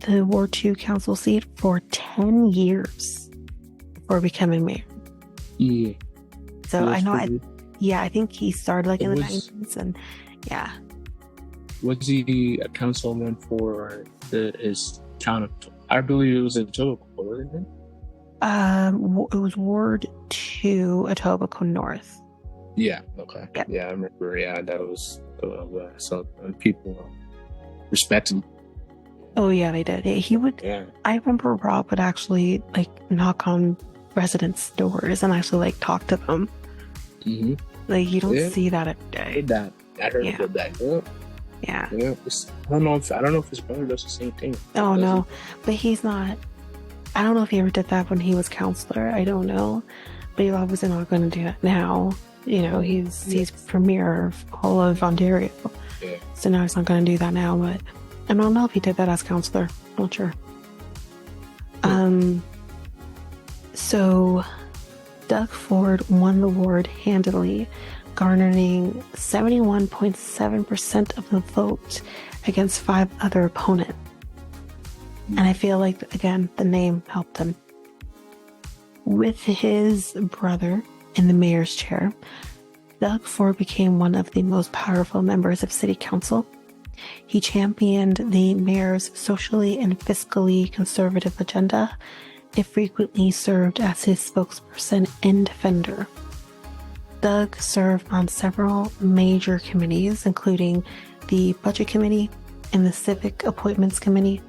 Speaker 2: the Ward 2 council seat for 10 years before becoming mayor.
Speaker 1: Yeah.
Speaker 2: So I know, I think he started like in the 90s, and yeah.
Speaker 1: Was he a councilman for his town of, I believe it was in Etobicoke, wasn't it?
Speaker 2: It was Ward 2, Etobicoke North.
Speaker 1: Yeah. Okay.
Speaker 2: Yep.
Speaker 1: Yeah, I remember. Yeah, that was so people respect him.
Speaker 2: Oh yeah, they did. He would.
Speaker 1: Yeah.
Speaker 2: I remember Rob would actually like knock on residents' doors and actually like talk to them.
Speaker 1: Mm-hmm.
Speaker 2: Like you don't
Speaker 1: Yeah.
Speaker 2: see that every
Speaker 1: I
Speaker 2: day.
Speaker 1: heard that. I heard
Speaker 2: Yeah.
Speaker 1: about that. Yeah.
Speaker 2: Yeah.
Speaker 1: Yeah. I don't know if his brother does the same thing.
Speaker 2: Oh
Speaker 1: Does
Speaker 2: no, but he's not. I don't know if he ever did that when he was counselor. I don't know, but he's obviously not going to do that now. You know, he's premier of all of Ontario,
Speaker 1: Yeah.
Speaker 2: so now he's not going to do that now. But I don't know if he did that as counselor. Not sure. So Doug Ford won the award handily, garnering 71.7% of the vote against 5 other opponents. And I feel like, again, the name helped him. With his brother in the mayor's chair, Doug Ford became one of the most powerful members of city council. He championed the mayor's socially and fiscally conservative agenda and frequently served as his spokesperson and defender. Doug served on several major committees, including the Budget Committee and the Civic Appointments Committee.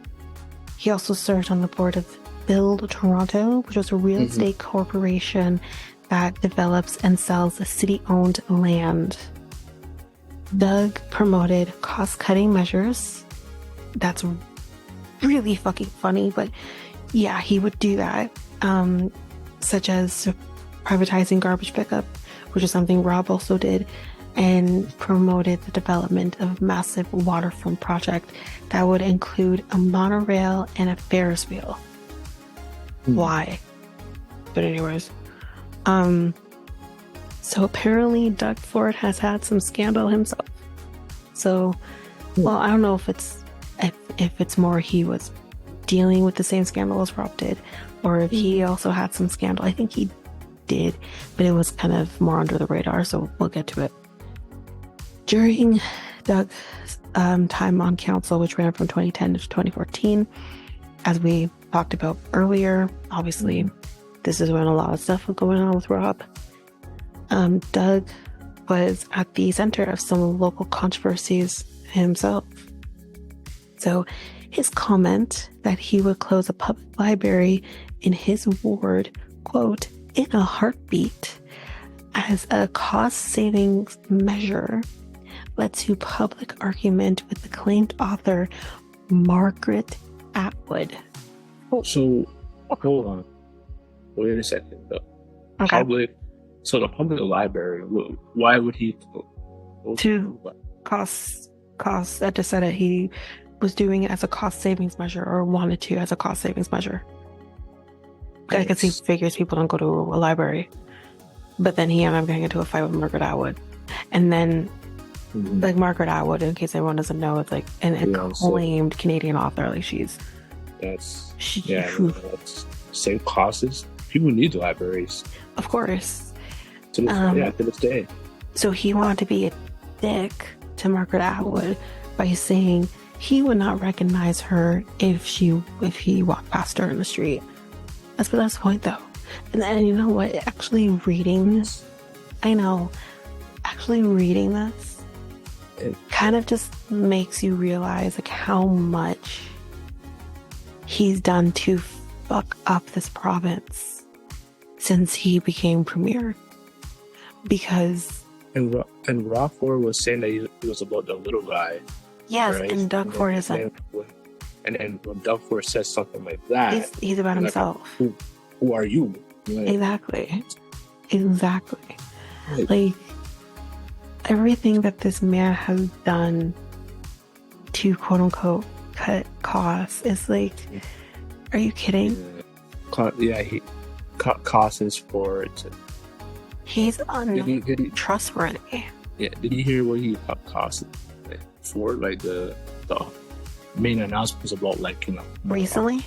Speaker 2: He also served on the board of Build Toronto, which was a real estate corporation that develops and sells city-owned land. Doug promoted cost-cutting measures. That's really fucking funny, but yeah, he would do that, such as privatizing garbage pickup, which is something Rob also did, and promoted the development of a massive waterfront project that would include a monorail and a Ferris wheel. Why? But anyways, so apparently Doug Ford has had some scandal himself. So, well, I don't know if it's more he was dealing with the same scandal as Rob did, or if he also had some scandal. I think he did, but it was kind of more under the radar, so we'll get to it. During Doug's time on council, which ran from 2010 to 2014, as we talked about earlier, obviously this is when a lot of stuff was going on with Rob. Doug was at the center of some local controversies himself. So his comment that he would close a public library in his ward, quote, in a heartbeat, as a cost savings measure, led to public argument with acclaimed author Margaret Atwood.
Speaker 1: So, hold on. Wait a second. The public library, why would he...
Speaker 2: To cost, I just said it, he was doing it as a cost savings measure, or wanted to as a cost savings measure. I guess he figures people don't go to a library. But then he ended up getting into a fight with Margaret Atwood. And then, like, Margaret Atwood, in case anyone doesn't know, it's like an acclaimed Canadian author. Like,
Speaker 1: that's same causes. People need libraries.
Speaker 2: Of course.
Speaker 1: To this day.
Speaker 2: So he wanted to be a dick to Margaret Atwood by saying he would not recognize her if he walked past her in the street. That's the point, though. And you know what? Actually reading this, it kind of just makes you realize like how much he's done to fuck up this province since he became premier. Because
Speaker 1: and Rob Ford was saying that he was about the little guy.
Speaker 2: Yes, right? And Doug Ford is like,
Speaker 1: and when Doug Ford says something like that,
Speaker 2: he's about himself.
Speaker 1: Like, who are you? Like,
Speaker 2: exactly. Like everything that this man has done to quote unquote cut costs is like, are you kidding?
Speaker 1: He cut costs for it.
Speaker 2: He's untrustworthy.
Speaker 1: Yeah, did you hear what he cut costs for? Like the main announcement was about
Speaker 2: recently.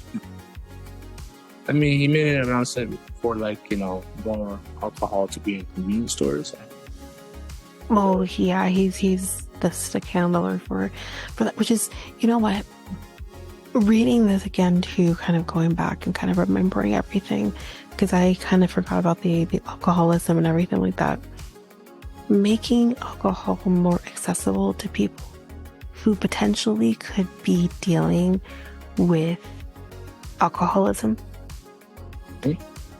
Speaker 1: I mean, he made an announcement for more alcohol to be in convenience stores.
Speaker 2: Oh yeah, he's the stick handler for that, which is, you know what? Reading this again too, kind of going back and kind of remembering everything, because I kind of forgot about the alcoholism and everything like that. making alcohol more accessible to people who potentially could be dealing with alcoholism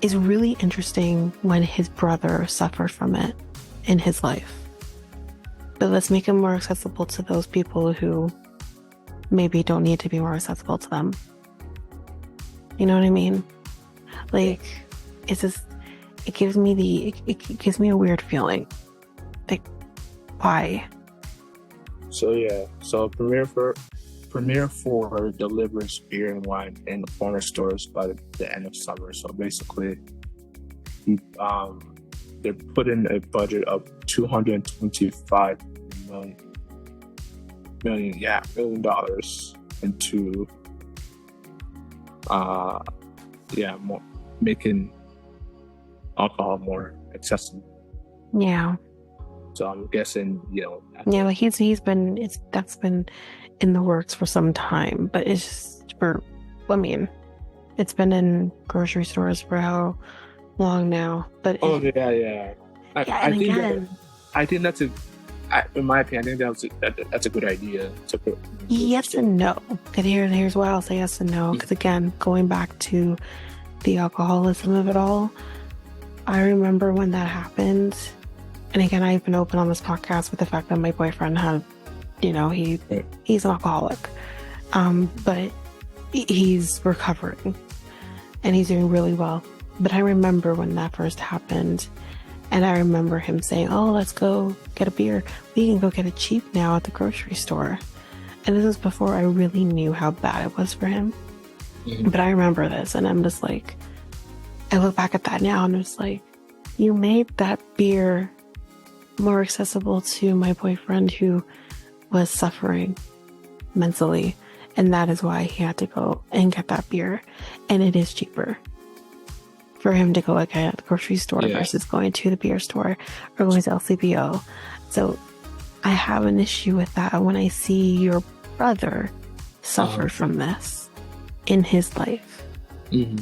Speaker 2: is really interesting when his brother suffered from it in his life. But let's make it more accessible to those people who maybe don't need to be more accessible to them. You know what I mean? Like, it's just, it gives me a weird feeling. Like, why?
Speaker 1: So premiere for delivers beer and wine in the corner stores by the end of summer. So basically, they're putting a budget of $225 million into making alcohol more accessible.
Speaker 2: Yeah.
Speaker 1: So I'm guessing,
Speaker 2: like that's been in the works for some time, but it's just it's been in grocery stores for how long now? But
Speaker 1: I think that's in my opinion, I think that's a good idea.
Speaker 2: Yes and no. Because here's why I'll say yes and no. Because again, going back to the alcoholism of it all, I remember when that happened. And again, I've been open on this podcast with the fact that my boyfriend had, he's an alcoholic. But he's recovering and he's doing really well. But I remember when that first happened, and I remember him saying, "Oh, let's go get a beer. We can go get it cheap now at the grocery store." And this was before I really knew how bad it was for him. Mm-hmm. But I remember this, and I'm just like, I look back at that now, and it's like, you made that beer more accessible to my boyfriend who was suffering mentally, and that is why he had to go and get that beer. And it is cheaper for him to go at the grocery store versus going to the beer store or going to LCBO. So I have an issue with that when I see your brother suffer from this in his life. Mm-hmm.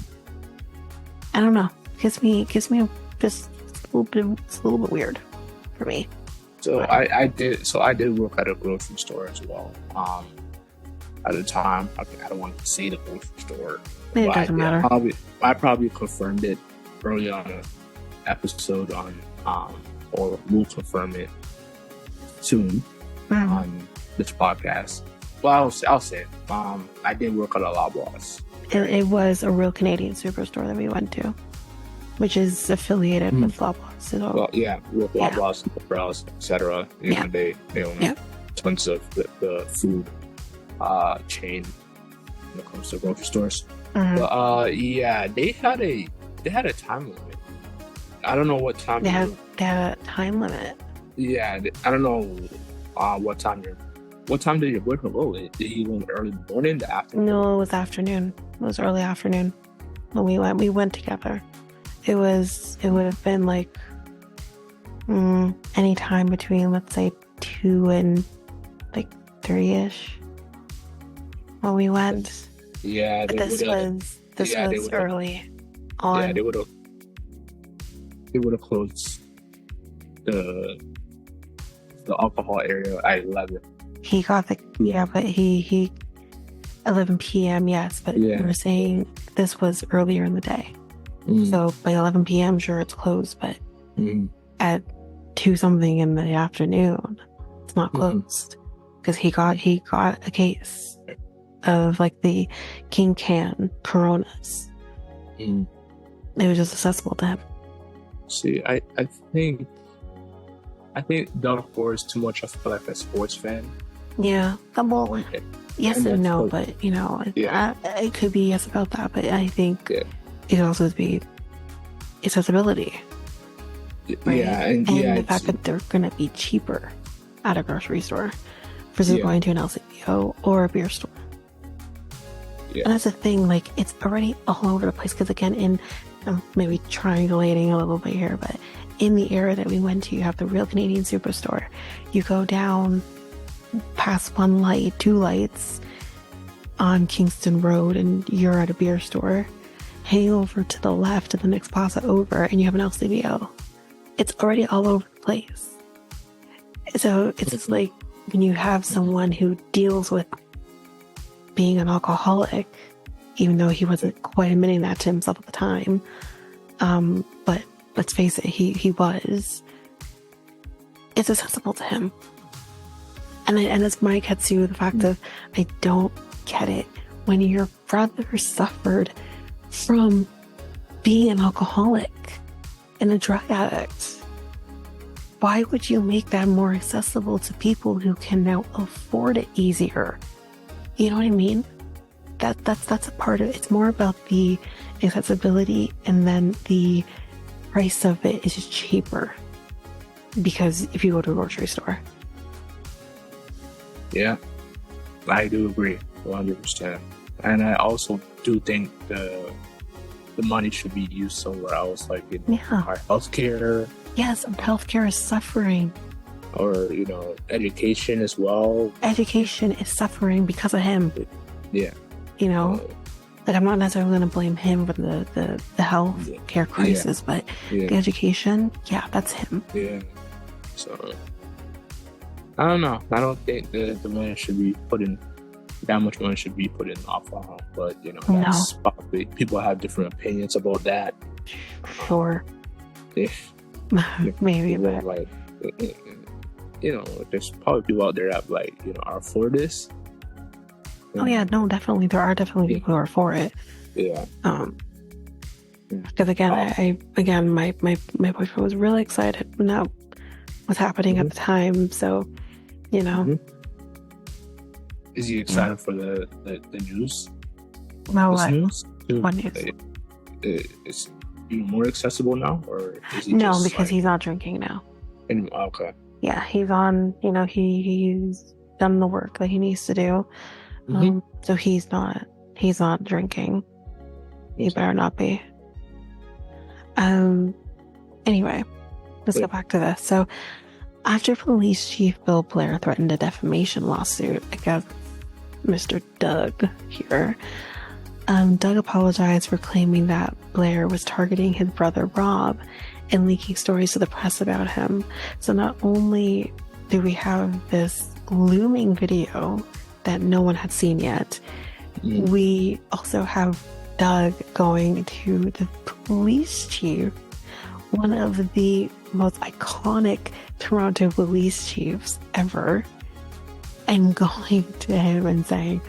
Speaker 2: I don't know. Gives me just a little bit weird for me.
Speaker 1: So I did work at a grocery store as well. At the time, I don't want to say the grocery store.
Speaker 2: It doesn't matter.
Speaker 1: I probably confirmed it early on an episode or we'll confirm it soon on this podcast. Well, I'll say it. I did work at a Loblaws.
Speaker 2: It was a real Canadian superstore that we went to, which is affiliated with Loblaws. So.
Speaker 1: Well, with Loblaws, Browse, etc. They own tons of the food chain when it comes to grocery stores. Mm-hmm. But they had a time limit. I don't know what time
Speaker 2: they had a time limit.
Speaker 1: Yeah, I don't know what time did your boyfriend go? Did he go early morning, the afternoon?
Speaker 2: No, it was afternoon. It was early afternoon when we went. We went together. It would have been like any time between, let's say, 2 and like 3-ish when we went.
Speaker 1: Yeah,
Speaker 2: but this was early on.
Speaker 1: Yeah, they would have closed the alcohol area at 11.
Speaker 2: He got but he 11 p.m. Yes, but we were saying this was earlier in the day. So by 11 p.m., sure, it's closed, but at 2 something in the afternoon, it's not closed because he got a case of like the King Can Coronas. It was just accessible to him.
Speaker 1: See, I think Doug Ford is too much of like a sports fan.
Speaker 2: Yeah, yes and no, but it could be yes about that, but I think it could also be accessibility. Right? Yeah, and the fact that they're going to be cheaper at a grocery store versus going to an LCBO or a beer store. Yeah. And that's the thing, like, it's already all over the place. Because again, I'm maybe triangulating a little bit here, but in the area that we went to, you have the real Canadian Superstore. You go down past 1 light, 2 lights on Kingston Road, and you're at a beer store. Hang over to the left to the next plaza over, and you have an LCBO. It's already all over the place. So it's just like when you have someone who deals with being an alcoholic, even though he wasn't quite admitting that to himself at the time. But let's face it, he was. It's accessible to him. And as Mike had to the fact of, I don't get it. When your brother suffered from being an alcoholic and a drug addict, why would you make that more accessible to people who can now afford it easier? You know what I mean? That's a part of it. It's more about the accessibility, and then the price of it is just cheaper because if you go to a grocery store.
Speaker 1: Yeah, I do agree 100%. And I also do think the money should be used somewhere else, like in our healthcare.
Speaker 2: Yes, healthcare is suffering.
Speaker 1: Or, education as well.
Speaker 2: Education is suffering because of him.
Speaker 1: Yeah.
Speaker 2: Like, I'm not necessarily going to blame him for the health care crisis, but the education, that's him. Yeah.
Speaker 1: So, I don't know. I don't think the money should be put in, that much money should be put in alcohol. But, that's probably, people have different opinions about that.
Speaker 2: Sure.
Speaker 1: Yeah.
Speaker 2: Maybe, but.
Speaker 1: Like, there's probably people out there that, are for this.
Speaker 2: Oh yeah, no, definitely. There are definitely people who are for it.
Speaker 1: Yeah.
Speaker 2: Because again, my boyfriend was really excited when that was happening at the time. So,
Speaker 1: Is he excited for the news?
Speaker 2: No, what?
Speaker 1: News?
Speaker 2: What news?
Speaker 1: It's more accessible now, or is he
Speaker 2: no? Because he's not drinking now.
Speaker 1: Okay.
Speaker 2: Yeah, he's on. He's done the work that he needs to do. So he's not drinking. He better not be. Anyway, let's go back to this. So after Police Chief Bill Blair threatened a defamation lawsuit against Mr. Doug here, Doug apologized for claiming that Blair was targeting his brother Rob and leaking stories to the press about him. So not only do we have this looming video that no one had seen yet, we also have Doug going to the police chief, one of the most iconic Toronto police chiefs ever, and going to him and saying,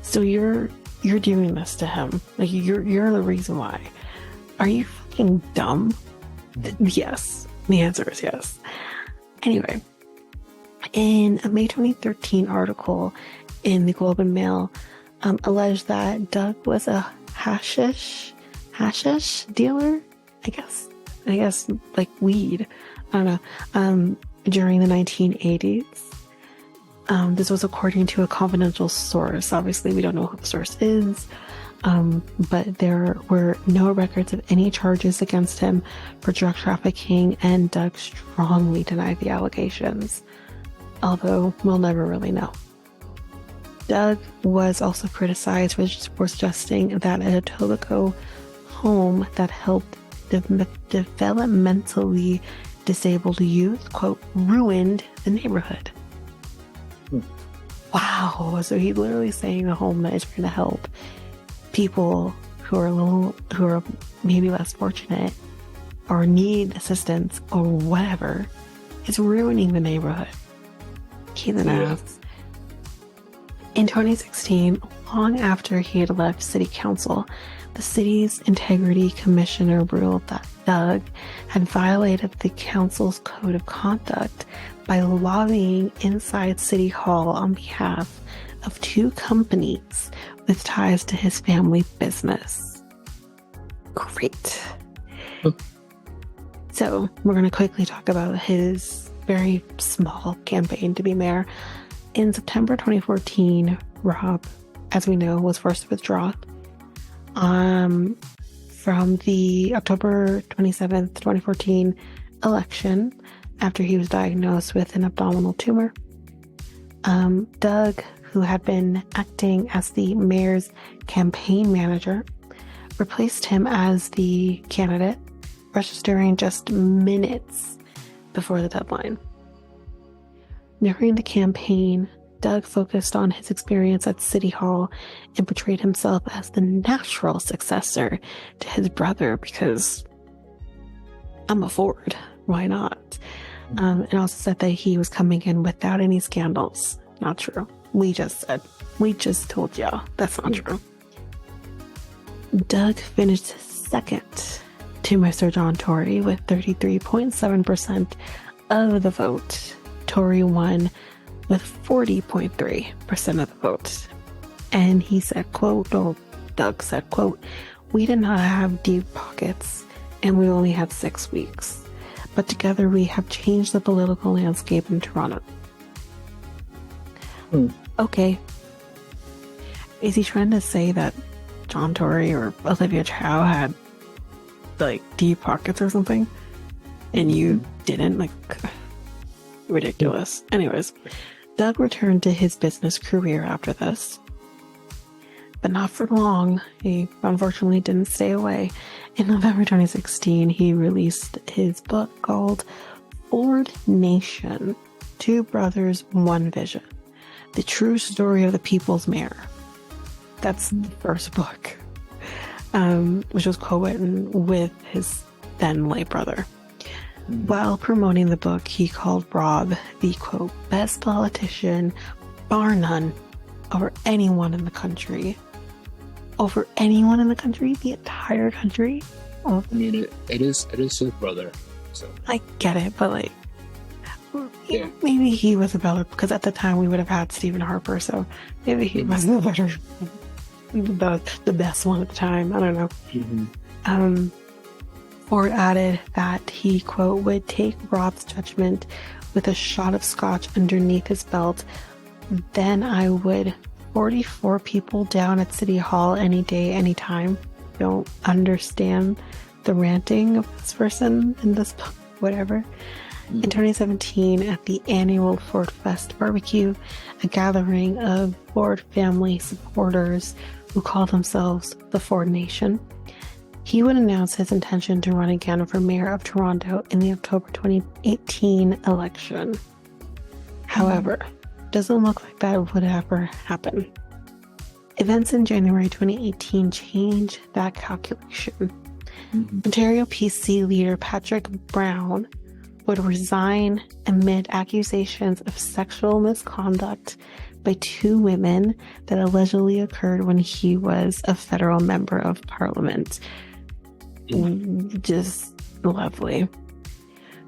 Speaker 2: so you're doing this to him, like you're the reason why. Are you fucking dumb? Yes, the answer is yes. Anyway, in a May 2013 article in the Globe and Mail, alleged that Doug was a hashish dealer, I guess like weed, I don't know, during the 1980s. This was according to a confidential source. Obviously, we don't know who the source is, but there were no records of any charges against him for drug trafficking, and Doug strongly denied the allegations, although we'll never really know. Doug was also criticized for suggesting that a Etobicoke home that helped developmentally disabled youth, quote, ruined the neighborhood. Wow. So he's literally saying a home that is trying to help people who are maybe less fortunate or need assistance or whatever. It's ruining the neighborhood. He's an ass. In 2016, long after he had left city council, the city's integrity commissioner ruled that Doug had violated the council's code of conduct by lobbying inside City Hall on behalf of two companies with ties to his family business. Great. So we're going to quickly talk about his very small campaign to be mayor. In September 2014, Rob, as we know, was forced to withdraw from the October 27th, 2014 election after he was diagnosed with an abdominal tumor. Doug, who had been acting as the mayor's campaign manager, replaced him as the candidate, registering just minutes before the deadline. During the campaign, Doug focused on his experience at City Hall and portrayed himself as the natural successor to his brother because I'm a Ford. Why not? And also said that he was coming in without any scandals. Not true. We just told y'all that's not true. Doug finished second to Mr. John Tory with 33.7% of the vote. Tory won with 40.3% of the vote. And he said, quote, Doug said, quote, "We did not have deep pockets and we only had 6 weeks. But together we have changed the political landscape in Toronto." Okay. Is he trying to say that John Tory or Olivia Chow had like deep pockets or something and you didn't? Like, ridiculous. Anyways, Doug returned to his business career after this, but not for long. He unfortunately didn't stay away. In November 2016, he released his book called Ford Nation: Two Brothers, One Vision: The True Story of the People's Mayor. That's the first book, which was co-written with his then late brother. While promoting the book, he called Rob the, quote, "best politician, bar none, over anyone in the country." Over anyone in the country? The entire country? Oh.
Speaker 1: I mean, it is his brother. So
Speaker 2: I get it, but like, maybe he was a better, because at the time we would have had Stephen Harper, so maybe he was the better, the best one at the time. I don't know. Ford added that he, quote, "would take Rob's judgment with a shot of scotch underneath his belt. Then I would 44 people down at City Hall any day, anytime." Don't understand the ranting of this person in this book, whatever. In 2017, at the annual Ford Fest barbecue, a gathering of Ford family supporters who call themselves the Ford Nation, he would announce his intention to run again for mayor of Toronto in the October 2018 election. However, doesn't look like that would ever happen. Events in January 2018 changed that calculation. Ontario PC leader Patrick Brown would resign amid accusations of sexual misconduct by 2 women that allegedly occurred when he was a federal member of parliament. Just lovely.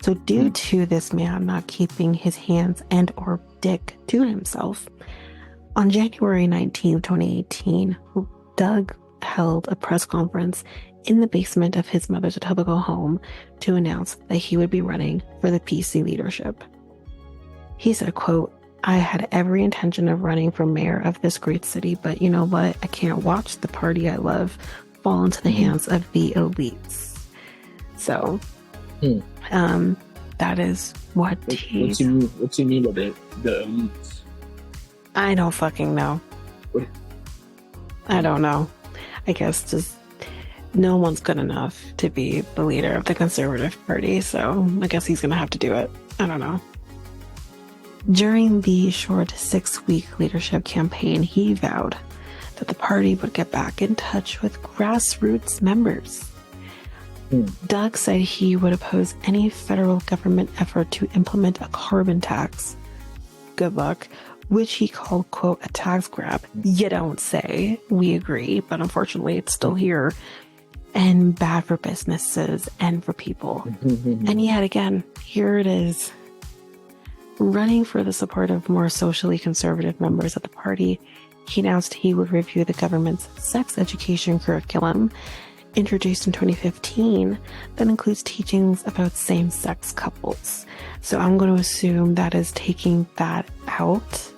Speaker 2: So due to this man not keeping his hands and or dick to himself, on January 19, 2018, Doug held a press conference in the basement of his mother's Etobicoke home to announce that he would be running for the PC leadership. He said, quote, "I had every intention of running for mayor of this great city, but you know what? I can't watch the party I love fall into the hands of the elites." So, that is what
Speaker 1: What's he mean by the elites?
Speaker 2: I don't fucking know.
Speaker 1: What?
Speaker 2: I don't know. I guess just no one's good enough to be the leader of the Conservative Party, so I guess he's gonna have to do it. I don't know. During the short 6-week leadership campaign, he vowed that the party would get back in touch with grassroots members. Doug said he would oppose any federal government effort to implement a carbon tax. Good luck. Which he called, quote, "a tax grab." You don't say. We agree, but unfortunately it's still here. And bad for businesses and for people. And yet again, here it is. Running for the support of more socially conservative members of the party, he announced he would review the government's sex education curriculum, introduced in 2015, that includes teachings about same-sex couples. So I'm going to assume that is taking that out.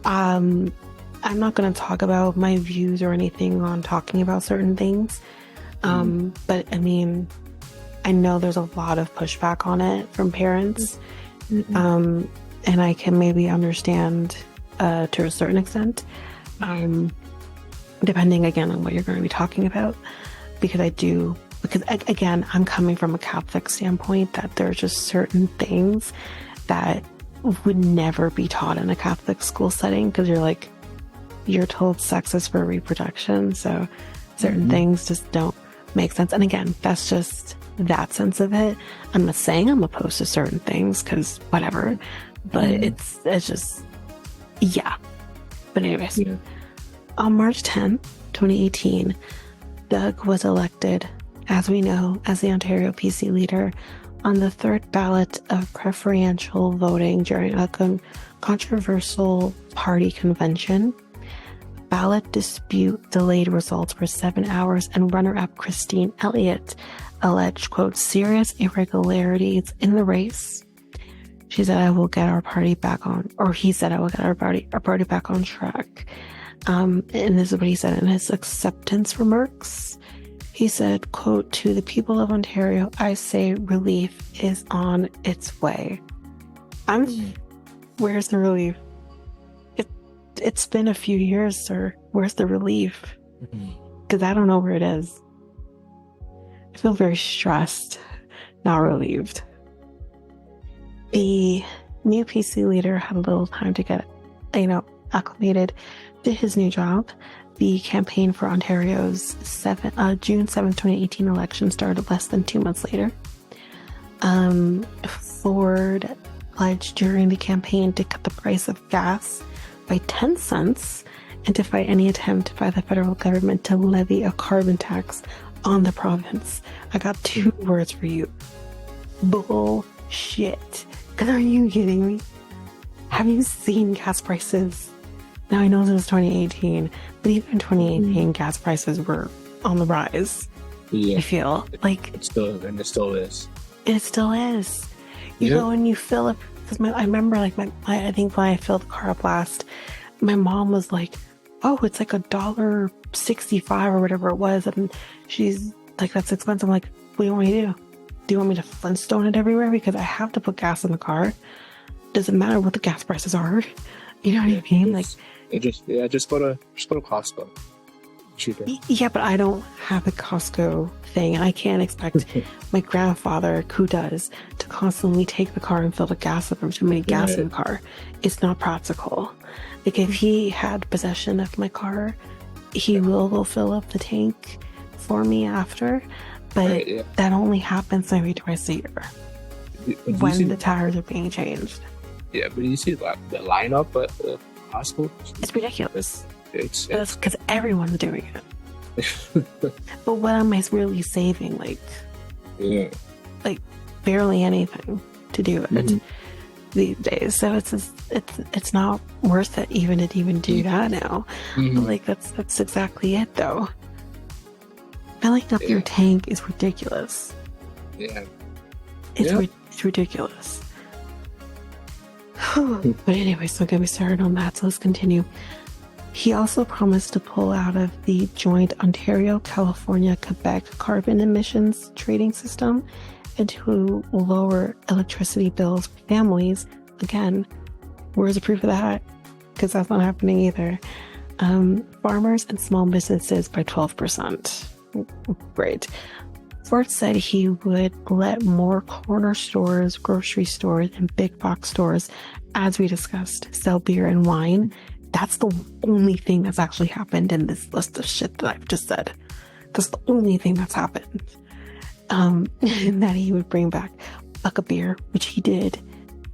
Speaker 2: I'm not going to talk about my views or anything on talking about certain things. But I mean, I know there's a lot of pushback on it from parents. And I can maybe understand to a certain extent, depending again on what you're going to be talking about. Because again, I'm coming from a Catholic standpoint that there's just certain things that would never be taught in a Catholic school setting, because you're told sex is for reproduction, so certain things just don't make sense. And again, that's just that sense of it. I'm not saying I'm opposed to certain things, because whatever, but it's just, yeah. But anyways, on March 10th, 2018, Doug was elected, as we know, as the Ontario PC leader on the third ballot of preferential voting during a controversial party convention. Ballot dispute delayed results for 7 hours, and runner-up Christine Elliott alleged, quote, serious irregularities in the race. She said, I will get our party back on, or he said, I will get our party back on track. And this is what he said in his acceptance remarks. He said, quote, to the people of Ontario, I say relief is on its way. Where's the relief? It's been a few years, sir. Where's the relief? Because I don't know where it is. I feel very stressed, not relieved. The new PC leader had a little time to get, acclimated to his new job. The campaign for Ontario's June 7th, 2018 election started less than 2 months later. Ford pledged during the campaign to cut the price of gas by 10 cents and to fight any attempt by the federal government to levy a carbon tax on the province. I got 2 words for you. Bullshit. Are you kidding me? Have you seen gas prices? Now, I know this was 2018, but even in 2018, gas prices were on the rise. Yeah. I feel like
Speaker 1: it still is.
Speaker 2: It still is. You go and you fill up, because I remember, I think when I filled the car up last, my mom was like, "Oh, it's like $1.65 or whatever it was," and she's like, "That's expensive." I'm like, "What do you want me to do? Do you want me to Flintstone it everywhere? Because I have to put gas in the car. Doesn't matter what the gas prices are." You know what I mean?
Speaker 1: Just go to Costco. Cheaper.
Speaker 2: Yeah, but I don't have a Costco thing, and I can't expect my grandfather, who does, to constantly take the car and fill the gas up. Too many gas in the car. It's not practical. Like, if he had possession of my car, he will go fill up the tank for me after, but that only happens maybe twice a year when the tires are being changed.
Speaker 1: Yeah, but you see the lineup at Costco?
Speaker 2: It's ridiculous.
Speaker 1: It's
Speaker 2: because everyone's doing it. But what am I really saving? Like barely anything to do it these days. So it's not worth it even to do that now. But that's exactly it, though. Filling up your tank is ridiculous.
Speaker 1: Yeah,
Speaker 2: it's ridiculous. But anyway, so get me started on that. So let's continue. He also promised to pull out of the joint Ontario-California-Quebec carbon emissions trading system and to lower electricity bills for families. Again, where's the proof of that? Because that's not happening either. Farmers and small businesses by 12%. Great. Ford said he would let more corner stores, grocery stores, and big box stores, as we discussed, sell beer and wine. That's the only thing that's actually happened in this list of shit that I've just said. That's the only thing that's happened. And that he would bring back Buck a Beer, which he did.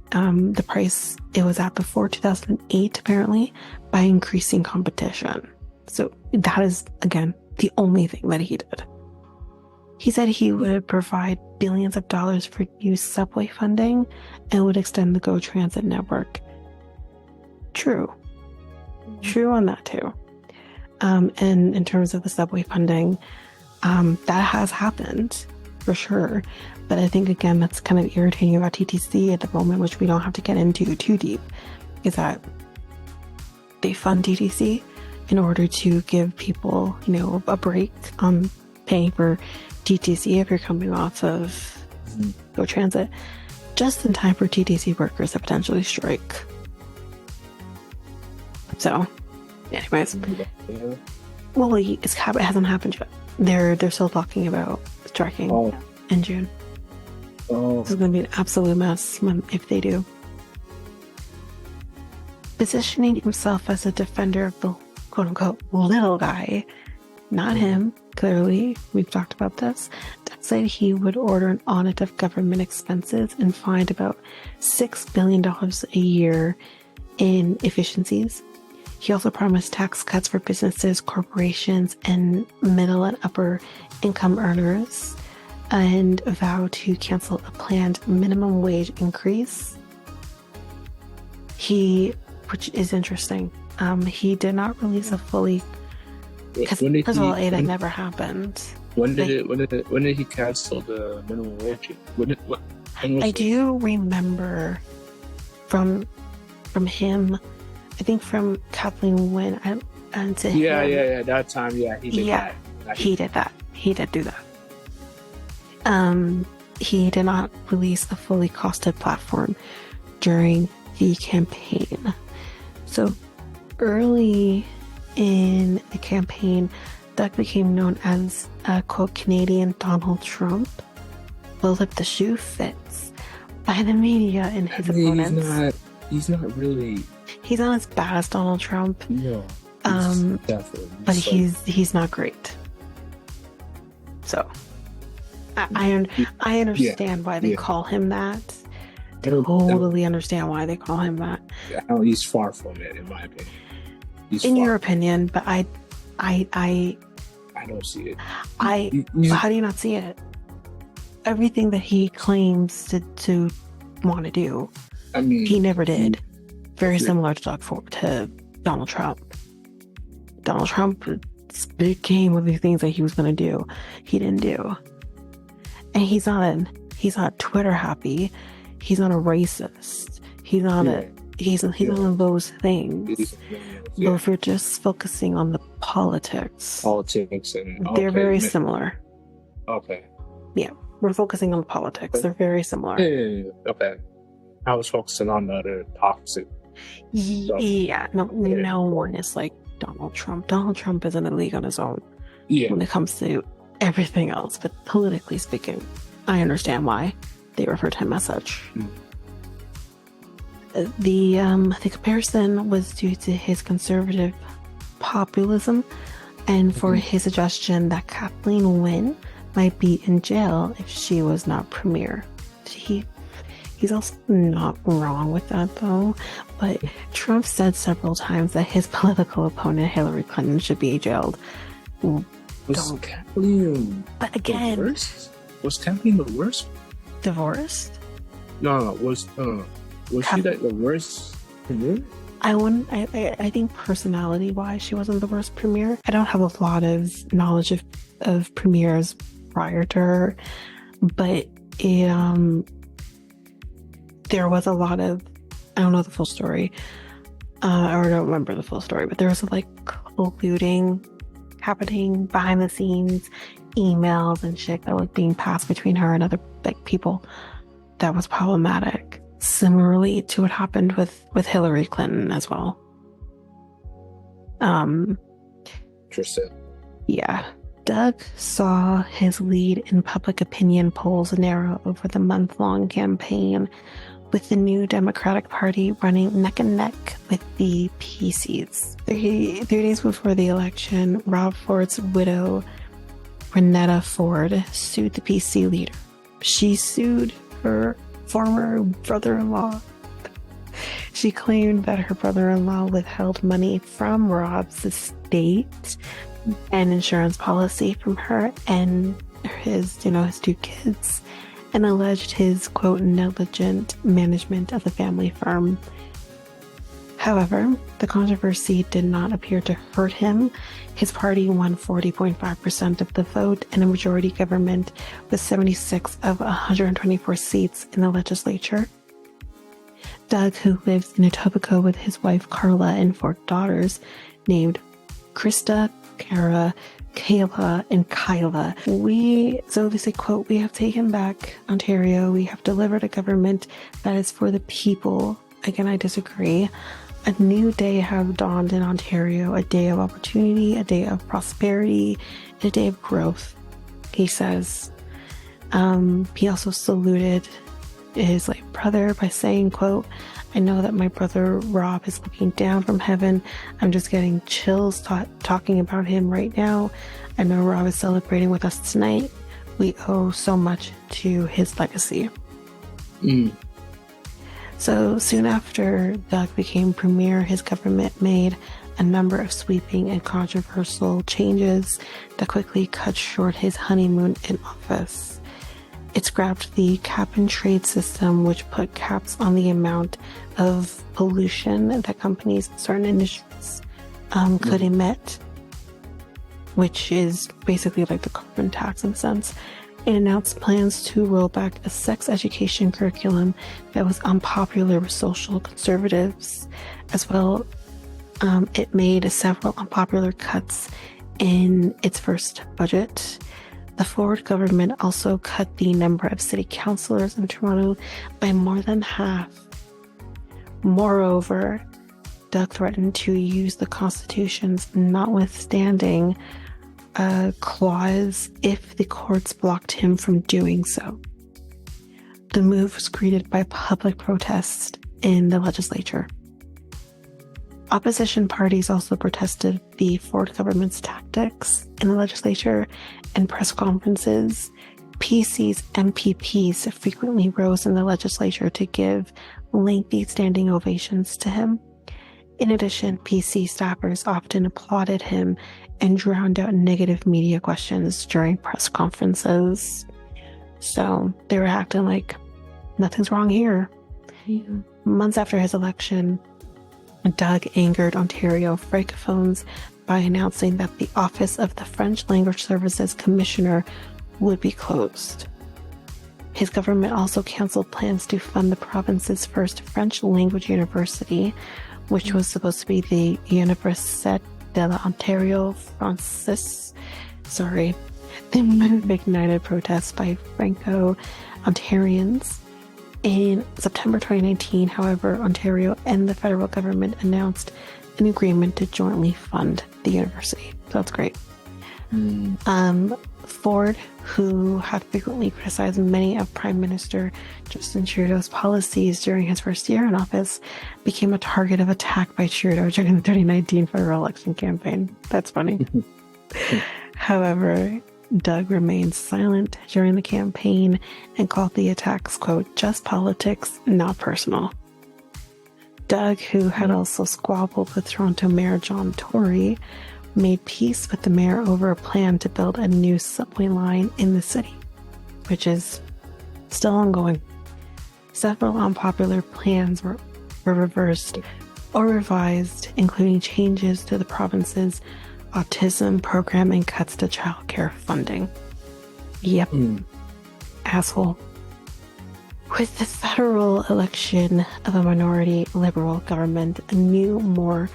Speaker 2: The price it was at before 2008, apparently, by increasing competition. So that is, again, the only thing that he did. He said he would provide billions of dollars for new subway funding and would extend the GO Transit network. True on that too. And in terms of the subway funding, that has happened for sure. But I think, again, that's kind of irritating about TTC at the moment, which we don't have to get into too deep, is that they fund TTC in order to give people, a break on paying for TTC if you're coming off of GO Transit, just in time for TTC workers to potentially strike. So, anyways, well, it hasn't happened yet. They're still talking about striking in June. This is going to be an absolute mess if they do. positioning himself as a defender of the quote-unquote little guy. Not him, clearly. We've talked about this. Doug said he would order an audit of government expenses and find about $6 billion a year in efficiencies. He also promised tax cuts for businesses, corporations, and middle and upper income earners, and vowed to cancel a planned minimum wage increase. Which is interesting. He did not release a fully... Because first of all, that never happened.
Speaker 1: When did he cancel the minimum wage?
Speaker 2: I do remember from him, I think from Kathleen Wynne and to him.
Speaker 1: Yeah. That time, he did that.
Speaker 2: He did that. He did do that. He did not release a fully costed platform during the campaign. So early in the campaign, Doug became known as quote Canadian Donald Trump. Well, if the shoe fits, by the media and his opponents.
Speaker 1: He's not really.
Speaker 2: He's not as bad as Donald Trump.
Speaker 1: No. Definitely.
Speaker 2: But he's not great. So I understand why they call him that. Totally understand why they call him that.
Speaker 1: Yeah, he's far from it, in my opinion.
Speaker 2: Your opinion, but I
Speaker 1: don't see it.
Speaker 2: How do you not see it? Everything that he claims to want to do, he never did. Very similar to Donald Trump. Donald Trump, this big game of these things that he was going to do, he didn't do. And he's not Twitter happy. He's not a racist. He's not he's none of those things. But if we're just focusing on the politics and they're very similar.
Speaker 1: Okay.
Speaker 2: Yeah, we're focusing on the politics. They're very similar.
Speaker 1: Yeah. Okay. I was focusing on the other toxic.
Speaker 2: Yeah. No one is like Donald Trump. Donald Trump is in a league on his own.
Speaker 1: Yeah. When
Speaker 2: it comes to everything else, but politically speaking, I understand why they refer to him as such. The comparison was due to his conservative populism and for his suggestion that Kathleen Wynne might be in jail if she was not premier. He's also not wrong with that, though. But Trump said several times that his political opponent Hillary Clinton should be jailed.
Speaker 1: Was Kathleen
Speaker 2: but again,
Speaker 1: the worst? Was Kathleen the worst?
Speaker 2: Divorced?
Speaker 1: No. Was she like the worst premier?
Speaker 2: I think personality-wise, she wasn't the worst premier. I don't have a lot of knowledge of premiers prior to her, but there was a lot of, I don't know the full story, or I don't remember the full story, but there was like colluding happening behind the scenes, emails and shit that was being passed between her and other people that was problematic. Similarly to what happened with Hillary Clinton as well.
Speaker 1: Interesting.
Speaker 2: Yeah. Doug saw his lead in public opinion polls narrow over the month-long campaign, with the new Democratic Party running neck and neck with the PCs. 3 days before the election, Rob Ford's widow, Renetta Ford, sued the PC leader. She sued her former brother-in-law. She claimed that her brother-in-law withheld money from Rob's estate and insurance policy from her and his 2 kids, and alleged his, quote, negligent management of the family firm. However, the controversy did not appear to hurt him. His party won 40.5% of the vote and a majority government with 76 of 124 seats in the legislature. Doug, who lives in Etobicoke with his wife Carla and 4 daughters named Krista, Kara, Kayla, and Kyla. So they say, quote, "We have taken back Ontario. We have delivered a government that is for the people." Again, I disagree. A new day has dawned in Ontario, a day of opportunity, a day of prosperity, and a day of growth, he says. He also saluted his like brother by saying, quote, "I know that my brother Rob is looking down from heaven. I'm just getting chills talking about him right now. I know Rob is celebrating with us tonight. We owe so much to his legacy." So soon after Doug became premier, his government made a number of sweeping and controversial changes that quickly cut short his honeymoon in office. It scrapped the cap and trade system, which put caps on the amount of pollution that companies in certain industries could emit, which is basically like the carbon tax in a sense. It announced plans to roll back a sex education curriculum that was unpopular with social conservatives. As well, it made several unpopular cuts in its first budget. The Ford government also cut the number of city councillors in Toronto by more than half. Moreover, Doug threatened to use the Constitution's notwithstanding clause if the courts blocked him from doing so. The move was greeted by public protests in the legislature. Opposition parties also protested the Ford government's tactics in the legislature and press conferences. PC's MPPs frequently rose in the legislature to give lengthy standing ovations to him. In addition, PC staffers often applauded him and drowned out negative media questions during press conferences. So they were acting like nothing's wrong here. Yeah. Months after his election, Doug angered Ontario francophones by announcing that the office of the French Language Services Commissioner would be closed. His government also canceled plans to fund the province's first French language university, which was supposed to be the Université de l'Ontario Française. The move ignited protests by Franco-Ontarians. In September 2019, however, Ontario and the federal government announced an agreement to jointly fund the university. So that's great. Ford, who had frequently criticized many of Prime Minister Justin Trudeau's policies during his first year in office, became a target of attack by Trudeau during the 2019 federal election campaign. That's funny. However, Doug remained silent during the campaign and called the attacks, quote, "just politics, not personal." Doug, who had also squabbled with Toronto Mayor John Tory, made peace with the mayor over a plan to build a new subway line in the city, which is still ongoing. Several unpopular plans were reversed or revised, including changes to the province's autism program and cuts to childcare funding. Yep. Asshole. With the federal election of a minority liberal government, a new, more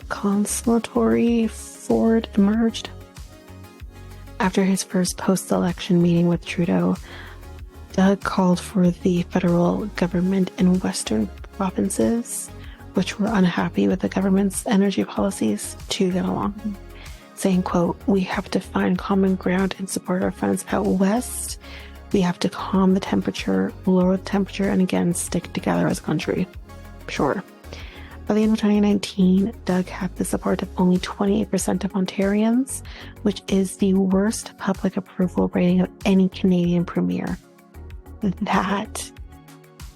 Speaker 2: conciliatory Ford emerged. After his first post-election meeting with Trudeau, Doug called for the federal government and western provinces, which were unhappy with the government's energy policies, to get along, saying, quote, "we have to find common ground and support our friends out west. We have to calm the temperature, lower the temperature, and again, stick together as a country." Sure. By the end of 2019, Doug had the support of only 28% of Ontarians, which is the worst public approval rating of any Canadian premier. That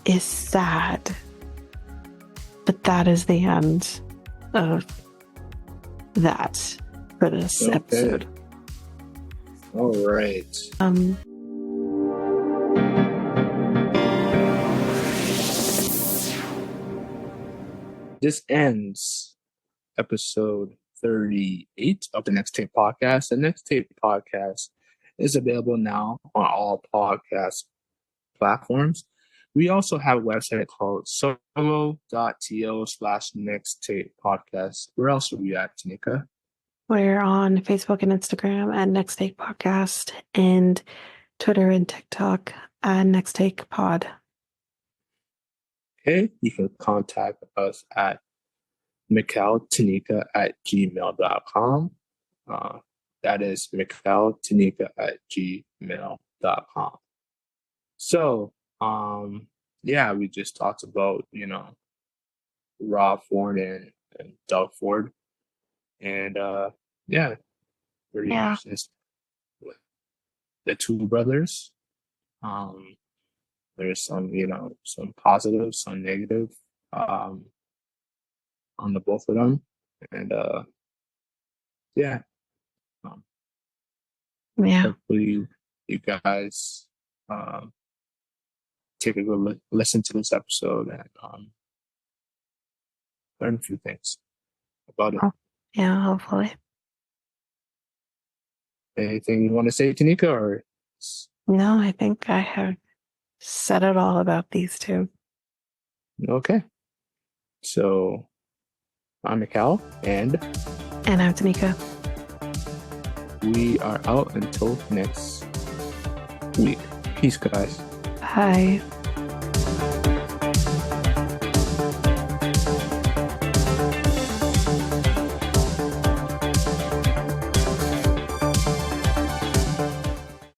Speaker 2: is sad. But that is the end of that for this episode.
Speaker 1: All right. This ends episode 38 of the Next Tape Podcast. The Next Tape Podcast is available now on all podcast platforms. We also have a website called solo.to/nexttape podcast. Where else are we at, Tanyka?
Speaker 2: We're on Facebook and Instagram at Next Take Podcast, and Twitter and TikTok at Next Take Pod.
Speaker 1: Okay, you can contact us at mikeltanyka@gmail.com. That is mikeltanyka@gmail.com. So, Yeah, we just talked about, Rob Ford and Doug Ford. And yeah, pretty
Speaker 2: Yeah.
Speaker 1: much just with the two brothers. Um, there's some positive, some negative, um, on the both of them. And yeah, um,
Speaker 2: Yeah.
Speaker 1: hopefully you guys um, take a good listen to this episode and learn a few things about it.
Speaker 2: Oh, yeah, hopefully.
Speaker 1: Anything you want to say, Tanika, or
Speaker 2: No, I think I have said it all about these two.
Speaker 1: okay? So I'm Mikel, and
Speaker 2: And I'm Tanyka.
Speaker 1: we are out until next week. Peace, guys.
Speaker 2: Bye.